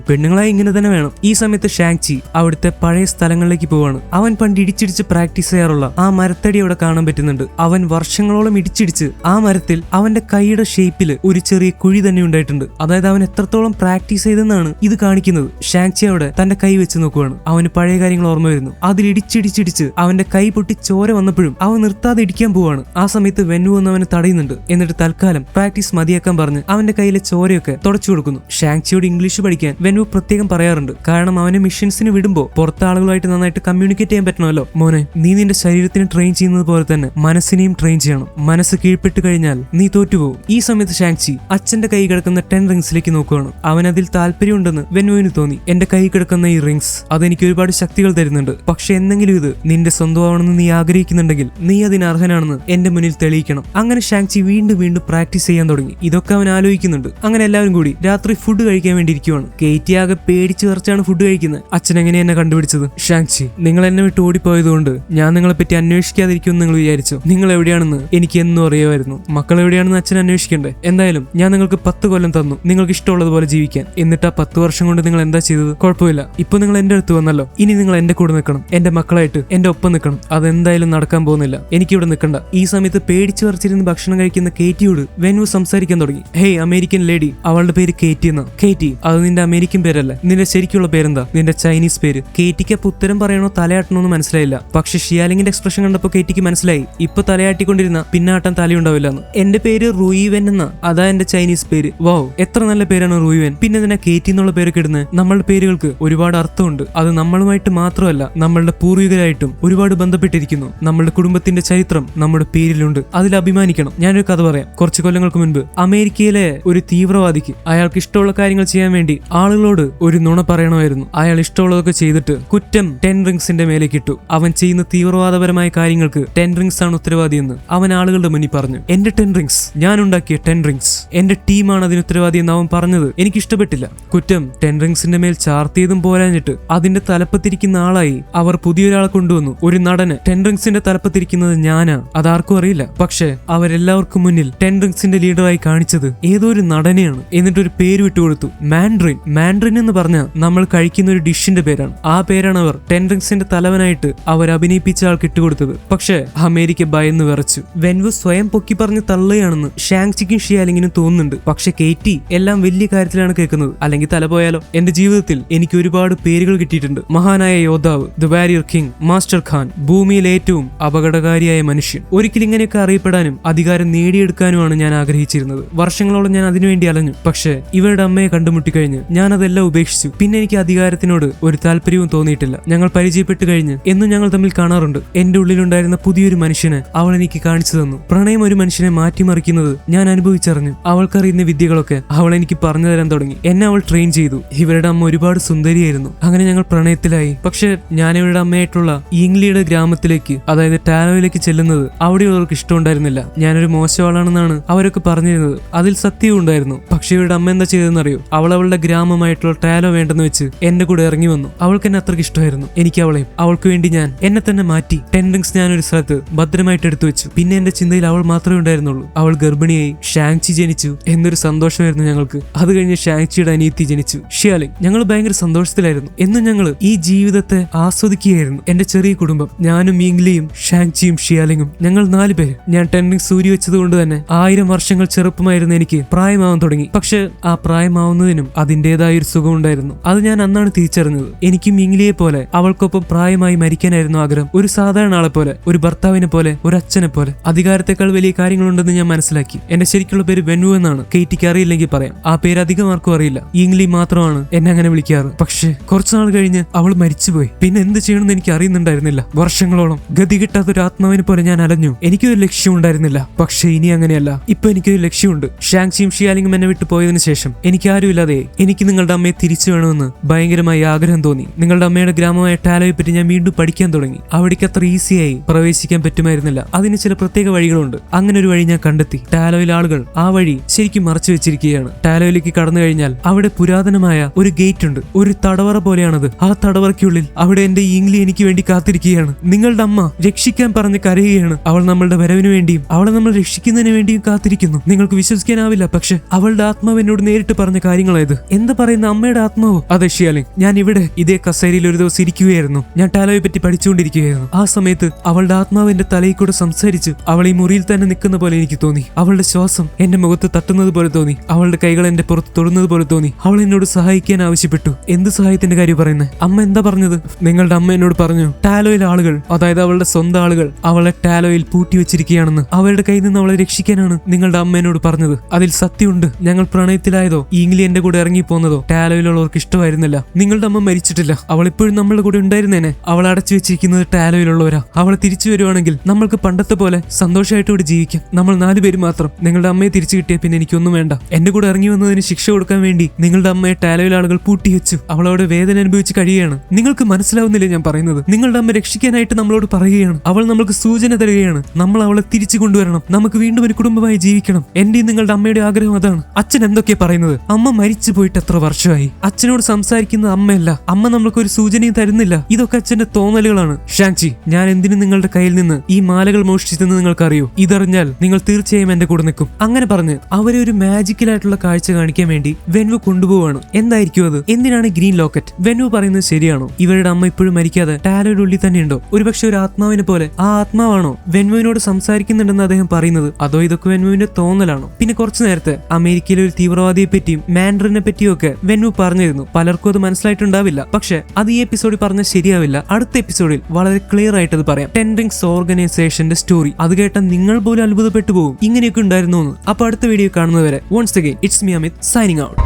പെണ്ണുങ്ങളായി ഇങ്ങനെ തന്നെ വേണം. ഈ സമയത്ത് ഷാങ്ചി അവിടുത്തെ പഴയ സ്ഥലങ്ങളിലേക്ക് പോവാണ്. അവൻ പണ്ട് ഇടിച്ചിടിച്ച് പ്രാക്ടീസ് ചെയ്യാറുള്ള ആ മരത്തടി അവിടെ കാണാൻ പറ്റുന്നുണ്ട്. അവൻ വർഷങ്ങളോളം ഇടിച്ചിടിച്ച് ആ മരത്തിൽ അവന്റെ കൈയുടെ ഷേപ്പിൽ ഒരു ചെറിയ കുഴി തന്നെ ഉണ്ടായിട്ടുണ്ട്. അതായത് അവൻ എത്രത്തോളം പ്രാക്ടീസ് ചെയ്തെന്നാണ് ഇത് കാണിക്കുന്നത്. ഷാങ്ചി അവിടെ തന്റെ കൈ വെച്ച് നോക്കുവാണ്. അവന് പഴയ കാര്യങ്ങൾ ഓർമ്മ വരുന്നു. അതിൽ ഇടിച്ചിടിച്ചിടിച്ച് അവന്റെ കൈ പൊട്ടി ചോര വന്നപ്പോഴും അവൻ നിർത്താതെ ഇടിക്കാൻ പോവാണ്. ആ സമയത്ത് വെന്നു വന്ന് അവനെ തടയുന്നുണ്ട്. എന്നിട്ട് തൽക്കാലം പ്രാക്ടീസ് മതിയാക്കാൻ പറഞ്ഞ് അവന്റെ കയ്യിലെ ചോരയൊക്കെ തുടച്ചു കൊടുക്കുന്നു. ഷാങ്ചിയോട് ഇംഗ്ലീഷ് പഠിക്കാൻ വെന്നു പ്രത്യേകം പറയാറുണ്ട്. കാരണം അവനെ മിഷൻസിന് വിടുമ്പോ പുറത്തെ ആളുകളായിട്ട് നന്നായിട്ട് കമ്മ്യൂണിക്കേറ്റ് ചെയ്യാൻ പറ്റണമല്ലോ. മോനെ, നീ നിന്റെ ശരീരത്തിന് ട്രെയിൻ ചെയ്യുന്നത് പോലെ തന്നെ മനസ്സിനെയും ട്രെയിൻ ചെയ്യണം. മനസ്സ് കീഴ്പ്പെട്ട് കഴിഞ്ഞാൽ നീ തോറ്റുപോകും. ഈ സമയത്ത് ഷാങ്ചി അച്ഛന്റെ കൈ കിടക്കുന്ന 10 റിങ്സിലേക്ക് നോക്കുകയാണ്. അവനതിൽ താല്പര്യമുണ്ടെന്ന് വെന്നുവിന് തോന്നി. എന്റെ കൈ കിടക്കുന്ന ഈ റിങ്സ് അതെനിക്ക് ഒരുപാട് ശക്തികൾ തരുന്നുണ്ട്. പക്ഷെ എന്തെങ്കിലും ഇത് നിന്റെ സ്വന്തമാണെന്ന് നീ ആഗ്രഹിക്കുന്നുണ്ടെങ്കിൽ നീ അതിന് അർഹനാണെന്ന് എന്റെ മുന്നിൽ തെളിയിക്കണം. അങ്ങനെ ഷാങ്ചി വീണ്ടും വീണ്ടും പ്രാക്ടീസ് ചെയ്യാൻ തുടങ്ങി. ഇതൊക്കെ അവൻ ആലോചിക്കുന്നുണ്ട്. അങ്ങനെ എല്ലാവരും കൂടി രാത്രി ഫുഡ് കഴിക്കാൻ വേണ്ടി ഇരിക്കുവാണ്. കേറ്റി ആകെ പേടിച്ച് വിറച്ചാണ് ഫുഡ് കഴിക്കുന്നത്. അച്ഛൻ എങ്ങനെ എന്നെ കണ്ടുപിടിച്ചത്? ഷാങ്ചി, നിങ്ങൾ എന്നെ വിട്ട് ഓടിപ്പോയതുകൊണ്ട് ഞാൻ നിങ്ങളെ പറ്റി അന്വേഷിക്കാതിരിക്കുമെന്ന് നിങ്ങൾ വിചാരിച്ചോ? നിങ്ങൾ എവിടെയാണെന്ന് എനിക്ക് എന്നും അറിയുമായിരുന്നു. മക്കൾ എവിടെയാണെന്ന് അച്ഛൻ അന്വേഷിക്കണ്ടേ? എന്തായാലും ഞാൻ നിങ്ങൾക്ക് 10 കൊല്ലം തന്നു നിങ്ങൾക്ക് ഇഷ്ടമുള്ളതുപോലെ ജീവിക്കാൻ. എന്നിട്ട് ആ 10 വർഷം കൊണ്ട് നിങ്ങൾ എന്താ ചെയ്തത്? കുഴപ്പമില്ല, ഇപ്പൊ നിങ്ങൾ എന്റെ അടുത്ത് വന്നല്ലോ. ഇനി നിങ്ങൾ എന്റെ കൂടെ നിൽക്കണം. എന്റെ മക്കളായിട്ട് എന്റെ ഒപ്പം നിൽക്കണം. അതെന്തായാലും നടക്കാൻ പോകുന്നില്ല. എനിക്കിവിടെ നിൽക്കണ്ട. ഈ സമയത്ത് പേടിച്ചു വരച്ചിരുന്ന് ഭക്ഷണം കഴിക്കുന്ന കേറ്റിയോട് വെന്നു സംസാരിക്കാൻ തുടങ്ങി. ഹേയ് അമേരിക്കൻ ലേഡി, അവളുടെ പേര് കേറ്റി എന്നാ. കേറ്റി, അത് നിന്റെ അമേരിക്കൻ പേരല്ല. നിന്റെ ശരിക്കുള്ള പേരെന്താ? നിന്റെ ചൈനീസ് പേര്. കേറ്റിക്ക് അപ്പൊ ഉത്തരം പറയണോ തലയാട്ടണോന്ന് മനസ്സിലായില്ല. പക്ഷെ ഷിയാലിങ്ങിന്റെ എക്സ്പ്രഷൻ കണ്ടപ്പോ കേറ്റിക്ക് മനസ്സിലായി ഇപ്പൊ തലയാട്ടിക്കൊണ്ടിരുന്ന പിന്നാട്ടം തലയുണ്ടാവില്ലെന്ന്. എന്റെ പേര് റൂയിവെൻ എന്നാ. അതാ എന്റെ ചൈനീസ് പേര്. വൗ, എത്ര നല്ല പേരാണ് റൂയിവെൻ. പിന്നെ ഇതിനെ കേറ്റി എന്നുള്ള പേരൊക്കെ ഇടുന്നത്. നമ്മളുടെ പേരുകൾക്ക് ഒരുപാട് അർത്ഥമുണ്ട്. അത് നമ്മളുമായിട്ട് മാത്രമല്ല നമ്മളുടെ പൂർവികരായിട്ടും ഒരുപാട് ബന്ധപ്പെട്ടിരിക്കുന്നു. നമ്മളുടെ കുടുംബത്തിന്റെ ചരിത്രം നമ്മുടെ പേരിലുണ്ട്. അതിൽ അഭിമാനിക്കണം. ഞാനൊരു കഥ പറയാം. കുറച്ച് കൊല്ലങ്ങൾക്ക് മുൻപ് അമേരിക്കയിലെ ഒരു തീവ്രവാദിക്ക് അയാൾക്ക് ഇഷ്ടമുള്ള കാര്യങ്ങൾ ചെയ്യാൻ വേണ്ടി ആളുകളോട് ഒരു നുണ പറയണമായിരുന്നു. അയാൾ ഇഷ്ടമുള്ളതൊക്കെ ചെയ്തിട്ട് കുറ്റം 10 റിങ്സിന്റെ മേലേക്ക് ഇട്ടു. അവൻ ചെയ്യുന്ന തീവ്രവാദപരമായ കാര്യങ്ങൾക്ക് 10 റിങ്സ് ആണ് ഉത്തരവാദിയെന്ന് അവൻ ആളുകളുടെ മുന്നിൽ പറഞ്ഞു. എന്റെ 10 റിങ്സ്, ഞാൻ ഉണ്ടാക്കിയ 10 റിങ്സ്, എന്റെ ടീമാണ് അതിന് ഉത്തരവാദിയെന്ന് അവൻ പറഞ്ഞത് എനിക്ക് ഇഷ്ടപ്പെട്ടില്ല. കുറ്റം 10 റിങ്സിന്റെ മേൽ ചാർത്തിയതും പോരാഞ്ഞിട്ട് അതിന്റെ തലപ്പത്തിരിക്കുന്ന ആളായി അവർ പുതിയൊരാളെ കൊണ്ടുവന്നു. ഒരു നടന് 10 റിങ്സിന്റെ തലപ്പത്തിരിക്കുന്നത് ഞാനാ, അതാർക്കും അറിയില്ല. പക്ഷെ അവരെല്ലാവർക്കും മുന്നിൽ 10 റിങ്സിന്റെ ലീഡറായി കാണിച്ചത് ഏതോ ഒരു നടനെയാണ്. എന്നിട്ടൊരു പേര് വിട്ടുകൊടുത്തു, മാൻഡ്രിൻ. മാൻഡ്രിൻ എന്ന് പറഞ്ഞ നമ്മൾ കഴിക്കുന്ന ഒരു ഡിഷിന്റെ പേരാണ്. ആ പേരാണ് അവർ 10 റിങ്സിന്റെ തലവനായിട്ട് അവർ അഭിനയിപ്പിച്ച ആൾക്ക് ഇട്ടുകൊടുത്തത്. പക്ഷെ അമേരിക്ക ഭയന്ന് വിറച്ചു. വെൻവു സ്വയം പൊക്കി പറഞ്ഞ് തള്ളുകയാണെന്ന് ഷാങ്ചിക്കും ഷിയാലിങ്ങിനും തോന്നുന്നുണ്ട്. പക്ഷെ കേറ്റി എല്ലാം വലിയ കാര്യത്തിലാണ് കേൾക്കുന്നത്. അല്ലെങ്കിൽ തല പോയാലോ? എന്റെ ജീവിതത്തിൽ എനിക്ക് ഒരുപാട് പേരുകൾ കിട്ടിയിട്ടുണ്ട്. മഹാനായ യോദ്ധാവ്, the warrior king, master Khan, ഭൂമിയിൽ ഏറ്റവും അപകടകാരിയായ മനുഷ്യൻ. ഒരിക്കൽ ഇങ്ങനെയൊക്കെ അറിയപ്പെടാനും അധികാരം നേടിയെടുക്കാനുമാണ് ഞാൻ ആഗ്രഹിച്ചിരുന്നത്. വർഷങ്ങളോളം ഞാൻ അതിനുവേണ്ടി അലഞ്ഞു. പക്ഷെ ഇവരുടെ അമ്മയെ കണ്ടുമുട്ടിക്കഴിഞ്ഞ് ഞാൻ അതെല്ലാം ഉപേക്ഷിച്ചു. പിന്നെ എനിക്ക് അധികാരത്തിനോട് ഒരു താല്പര്യവും തോന്നിയിട്ടില്ല. ഞങ്ങൾ പരിചയപ്പെട്ടു കഴിഞ്ഞ് എന്നും ഞങ്ങൾ തമ്മിൽ കാണാറുണ്ട്. എന്റെ ഉള്ളിലുണ്ടായിരുന്ന പുതിയൊരു മനുഷ്യനെ അവൾ എനിക്ക് കാണിച്ചു തന്നു. പ്രണയം ഒരു മനുഷ്യനെ മാറ്റിമറിക്കുന്നത് ഞാൻ അനുഭവിച്ചറിഞ്ഞു. അവൾക്കറിയുന്ന വിദ്യകളൊക്കെ അവൾ എനിക്ക് പറഞ്ഞു തരാൻ തുടങ്ങി. എന്നെ അവൾ ട്രെയിൻ ചെയ്തു. ഇവരുടെ അമ്മ ഒരുപാട് സുന്ദരിയായിരുന്നു. അങ്ങനെ ഞങ്ങൾ പ്രണയത്തിലായി. പക്ഷെ ഞാൻ ഇവരുടെ അമ്മയായിട്ടുള്ള ഈംഗ്ലിയുടെ ഗ്രാമത്തിലേക്ക്, അതായത് ടാലോയിലേക്ക് ചെല്ലുന്നത് അവിടെയുള്ളവർക്ക് ഇഷ്ടമുണ്ടായിരുന്നില്ല. ഞാനൊരു മോശം ആളാണെന്നാണ് അവരൊക്കെ പറഞ്ഞിരുന്നത്. അതിൽ സത്യവും ഉണ്ടായിരുന്നു. പക്ഷെ ഇവരുടെ അമ്മ എന്താ ചെയ്തെന്നറിയോ? അവൾ അവളുടെ ഗ്രാമമായിട്ടുള്ള ടാലോ വേണ്ടെന്ന് വെച്ച് എന്റെ കൂടെ ഇറങ്ങി വന്നു. അവൾക്ക് എന്നെ അത്രയ്ക്ക് ഇഷ്ടമായിരുന്നു. എനിക്ക് അവളെയും. അവൾക്ക് വേണ്ടി ഞാൻ എന്നെ തന്നെ മാറ്റി 10 റിങ്സ് ഞാനൊരു സ്ഥലത്ത് ഭദ്രമായിട്ട് എടുത്തു വെച്ചു. പിന്നെ എന്റെ ചിന്തയിൽ അവൾ മാത്രമേ ഉണ്ടായിരുന്നുള്ളൂ. അവൾ ഗർഭിണിയായി. ഷാങ്ചി ജനിച്ചു. എന്നൊരു സന്തോഷമായിരുന്നു ഞങ്ങൾക്ക്. അത് കഴിഞ്ഞ് ഷാങ്ചിയുടെ അനിയത്തി ജനിച്ചു, ഷിയാലിങ്. ഞങ്ങൾ ഭയങ്കര സന്തോഷത്തിലായിരുന്നു. എന്നും ഞങ്ങൾ ഈ ജീവിതത്തെ ആസ്വദിക്കുകയായിരുന്നു. എന്റെ ചെറിയ കുടുംബം, ഞാനും ഈംഗ്ലിയും ഷാങ്ചിയും ഷിയാലിങ്ങും, ഞങ്ങൾ 4 പേര്. ഞാൻ 10 റിങ്സ് ഊരി വെച്ചത് കൊണ്ട് തന്നെ 1000 വർഷങ്ങൾ ചെറുപ്പമായിരുന്ന എനിക്ക് പ്രായമാവാൻ തുടങ്ങി. പക്ഷെ ആ പ്രായമാവുന്നതിനും അതിൻ്റെതായ ഒരു സുഖം ഉണ്ടായിരുന്നു. അത് ഞാൻ അന്നാണ് തിരിച്ചറിഞ്ഞത്. എനിക്കും ഈംഗ്ലിയെ പോലെ അവൾക്കൊപ്പം പ്രായമായി മരിക്കാനായിരുന്നു ആഗ്രഹം. ഒരു സാധാരണ ആളെ പോലെ, ഒരു ഭർത്താവിനെ പോലെ, ഒരു അച്ഛനെ പോലെ. അധികാരത്തെക്കാൾ വലിയ കാര്യങ്ങളുണ്ടെന്ന് ഞാൻ മനസ്സിലാക്കി. എന്റെ ശരിക്കുള്ള പേര് വെൻവു എന്നാണ്. കേറ്റിക്ക് അറിയില്ലെങ്കിൽ പറയാം. ആ പേര് അധികം ആർക്കും അറിയില്ല. ഈംഗ്ലി മാത്രമാണ് എന്നെ അങ്ങനെ വിളിക്കാറ്. പക്ഷെ കുറച്ചുനാൾ കഴിഞ്ഞ് അവൾ മരിച്ചുപോയി. പിന്നെ എന്ത് ചെയ്യണമെന്ന് എനിക്ക് അറിയുന്നുണ്ടായിരുന്നില്ല. വർഷങ്ങളോളം ഗതി കിട്ടാത്തൊരു ആത്മാവിനെ പോലെ ഞാൻ അലഞ്ഞു. എനിക്കൊരു ലക്ഷ്യം ഉണ്ടായിരുന്നില്ല. പക്ഷെ ഇനി അങ്ങനെയല്ല. ഇപ്പൊ എനിക്കൊരു ലക്ഷ്യമുണ്ട്. ഷാങ്ചിയും ഷിയാലിങ്ങും എന്നെ വിട്ടു പോയതിനു ശേഷം എനിക്ക് ആരുമില്ലാതെ എനിക്ക് നിങ്ങളുടെ അമ്മയെ തിരിച്ചു വേണമെന്ന് ഭയങ്കരമായി ആഗ്രഹം തോന്നി. നിങ്ങളുടെ അമ്മയുടെ ഗ്രാമമായ ടാലോയെ പറ്റി ഞാൻ വീണ്ടും പഠിക്കാൻ തുടങ്ങി. അവിടേക്ക് അത്ര ഈസിയായി പ്രവേശിക്കാൻ പറ്റുമായിരുന്നില്ല. അതിന് ചില പ്രത്യേക വഴികളുണ്ട്. അങ്ങനെ ഒരു വഴി ഞാൻ കണ്ടെത്തി. ടാലോയിലെ ആളുകൾ ആ വഴി ശരിക്കും മറച്ചു വെച്ചിരിക്കുകയാണ്. ടാലോയിലേക്ക് കടന്നു കഴിഞ്ഞാൽ അവിടെ പുരാതനമായ ഒരു ഗേറ്റ് ഉണ്ട്. ഒരു തടവറ പോലെയാണത്. ആ തടവറയ്ക്കുള്ളിൽ അവിടെ എന്റെ ഈംഗ്ലി എനിക്ക് വേണ്ടി കാത്തിരിക്കുകയാണ്. നിങ്ങളുടെ അമ്മ രക്ഷിക്കാൻ പറഞ്ഞ് കരയുകയാണ്. അവൾ നമ്മളുടെ വരവിന് വേണ്ടിയും അവളെ നമ്മൾ രക്ഷിക്കുന്നതിന് വേണ്ടിയും കാത്തിരിക്കുന്നു. നിങ്ങൾക്ക് വിശ്വസിക്കാനാവില്ല. പക്ഷെ അവളുടെ ആത്മാവ് എന്നോട് നേരിട്ട് പറഞ്ഞ കാര്യങ്ങളായത്. എന്താ പറയുന്ന അമ്മയുടെ ആത്മാവോ? അതെ ഷിയാലിങ്, ഞാൻ ഇവിടെ ഇതേ കസേരയിൽ ഒരു ദിവസം ഇരിക്കുകയായിരുന്നു. ഞാൻ ടാലോയെ പറ്റി പഠിച്ചുകൊണ്ടിരിക്കുകയായിരുന്നു. ആ സമയത്ത് അവളുടെ ആത്മാവ് എന്റെ തലയിൽ കൂടെ സംസാരിച്ച് അവൾ ഈ മുറിയിൽ തന്നെ നിൽക്കുന്ന പോലെ എനിക്ക് തോന്നി. അവളുടെ ശ്വാസം എന്റെ മുഖത്ത് തട്ടുന്നത് പോലെ തോന്നി. അവളുടെ കൈകൾ എന്റെ പുറത്ത് തൊടുന്നത് പോലെ തോന്നി. അവൾ എന്നോട് സഹായിക്കാൻ ആവശ്യപ്പെട്ടു. എന്ത് സഹായത്തിന്റെ കാര്യം പറയുന്നത്? അമ്മ എന്താ പറഞ്ഞത്? നിങ്ങളുടെ അമ്മ എന്നോട് പറഞ്ഞു ടാലോയിലെ ആളുകൾ, അതായത് അവളുടെ സ്വന്തം ആളുകൾ, അവളെ ടാലോയിൽ പൂട്ടി വെച്ചിരിക്കുകയാണെന്ന്. അവരുടെ കയ്യിൽ നിന്ന് അവളെ രക്ഷിക്കാനാണ് നിങ്ങളുടെ അമ്മ എന്നോട് പറഞ്ഞത്. അതിൽ സത്യമുണ്ട്. ഞങ്ങൾ പ്രണയത്തിലായതോ ഈംഗ്ലി എന്റെ കൂടെ ഇറങ്ങി പോന്നതോ ടാലോയിലുള്ളവർക്ക് ഇഷ്ടമായിരുന്നില്ല. നിങ്ങളുടെ അമ്മ മരിച്ചിട്ടില്ല. അവൾ ഇപ്പോഴും നമ്മളുടെ കൂടെ ഉണ്ടായിരുന്നേനെ. അവൾ അടച്ചു വെച്ചിരിക്കുന്നത് ടാലോയിലുള്ളവരാ. അവളെ തിരിച്ചു വരുവാണെങ്കിൽ നമ്മൾക്ക് പണ്ടത്തെ പോലെ സന്തോഷമായിട്ട് ഇവിടെ ജീവിക്കാം. നമ്മൾ 4 പേര് മാത്രം. നിങ്ങളുടെ അമ്മയെ തിരിച്ചു കിട്ടിയ പിന്നെ എനിക്കൊന്നും വേണ്ട. എന്റെ കൂടെ ഇറങ്ങി വന്നതിന് ശിക്ഷ കൊടുക്കാൻ വേണ്ടി നിങ്ങളുടെ അമ്മയെ ടാലോയിൽ ആളുകൾ പൂട്ടി വെച്ചു. അവളോട് വേദന അനുഭവിച്ച് കഴിയുകയാണ്. നിങ്ങൾക്ക് മനസ്സിലാവുന്നില്ലേ ഞാൻ പറയുന്നത്? നിങ്ങളുടെ അമ്മ രക്ഷിക്കാനായിട്ട് നമ്മളോട് പറയുകയാണ്. അവൾ നമ്മൾക്ക് സൂചന തരികയാണ്. നമ്മൾ അവളെ തിരിച്ചു കൊണ്ടുവരണം. നമുക്ക് വീണ്ടും ഒരു കുടുംബമായി ജീവിക്കണം. എന്റെയും നിങ്ങളുടെ അമ്മയുടെ ആഗ്രഹം അതാണ്. അച്ഛൻ എന്തൊക്കെയാ പറയുന്നത്? അമ്മ മരിച്ചു പോയിട്ട് എത്ര വർഷമായി? അച്ഛനോട് സംസാരിക്കുന്നത് അമ്മയല്ല. അമ്മ നമ്മൾക്ക് ഒരു സൂചനയും തരുന്നില്ല. ഇതൊക്കെ അച്ഛന്റെ തോന്നലുകളാണ്. ഷാങ്ചി, ഞാൻ എന്തിനു നിങ്ങളുടെ കയ്യിൽ നിന്ന് ഈ മാലകൾ മോഷ്ടിച്ചെന്ന് നിങ്ങൾക്കറിയോ? ഇതറിഞ്ഞാൽ നിങ്ങൾ തീർച്ചയായും എന്റെ കൂടെ നിൽക്കും. അങ്ങനെ പറഞ്ഞ് അവരെ ഒരു മാജിക്കലായിട്ടുള്ള കാഴ്ച കാണിക്കാൻ വേണ്ടി വെൻവു കൊണ്ടുപോവാണ്. എന്തായിരിക്കും അത്? എന്തിനാണ് ഗ്രീൻ ലോക്കറ്റ്? വെൻവു പറയുന്നത് ശരിയാണോ? ഇവരുടെ അമ്മ ഇപ്പോഴും മരിക്കാതെ ടാലോയുടെ ഉള്ളിൽ തന്നെ ഉണ്ടോ? ഒരുപക്ഷെ ഒരു ആത്മാവിനെ പോലെ ആ ആത്മാവാണോ വെൻവുവിനോട് സംസാരിക്കുന്നുണ്ടെന്ന് അദ്ദേഹം പറയുന്നത്? അതോ ഇതൊക്കെ വെൻവുവിന്റെ തോന്നലാണോ? പിന്നെ കുറച്ചു നേരത്തെ അമേരിക്കയിലെ ഒരു തീവ്രവാദിയെ പറ്റിയും മാൻഡ്രിനെ പറ്റിയും ഒക്കെ വെൻവു പറഞ്ഞിരുന്നു. പലർക്കും അത് മനസ്സിലായിട്ടുണ്ടാവില്ല. പക്ഷെ അത് ഈ എപ്പിസോഡിൽ പറഞ്ഞാൽ ശരിയാവില്ല. അടുത്ത എപ്പിസോഡിൽ വളരെ ക്ലിയർ ആയിട്ട് അത് പറയാം. 10 റിങ്സ് ഓർഗനൈസേഷന്റെ സ്റ്റോറി. അത് കേട്ട നിങ്ങൾ പോലും അത്ഭുതപ്പെട്ടു പോകും. ഇങ്ങനെയൊക്കെ ഉണ്ടായിരുന്നു എന്ന്. അപ്പൊ അടുത്ത വീഡിയോ കാണുന്നവരെ once again it's me Amit signing out.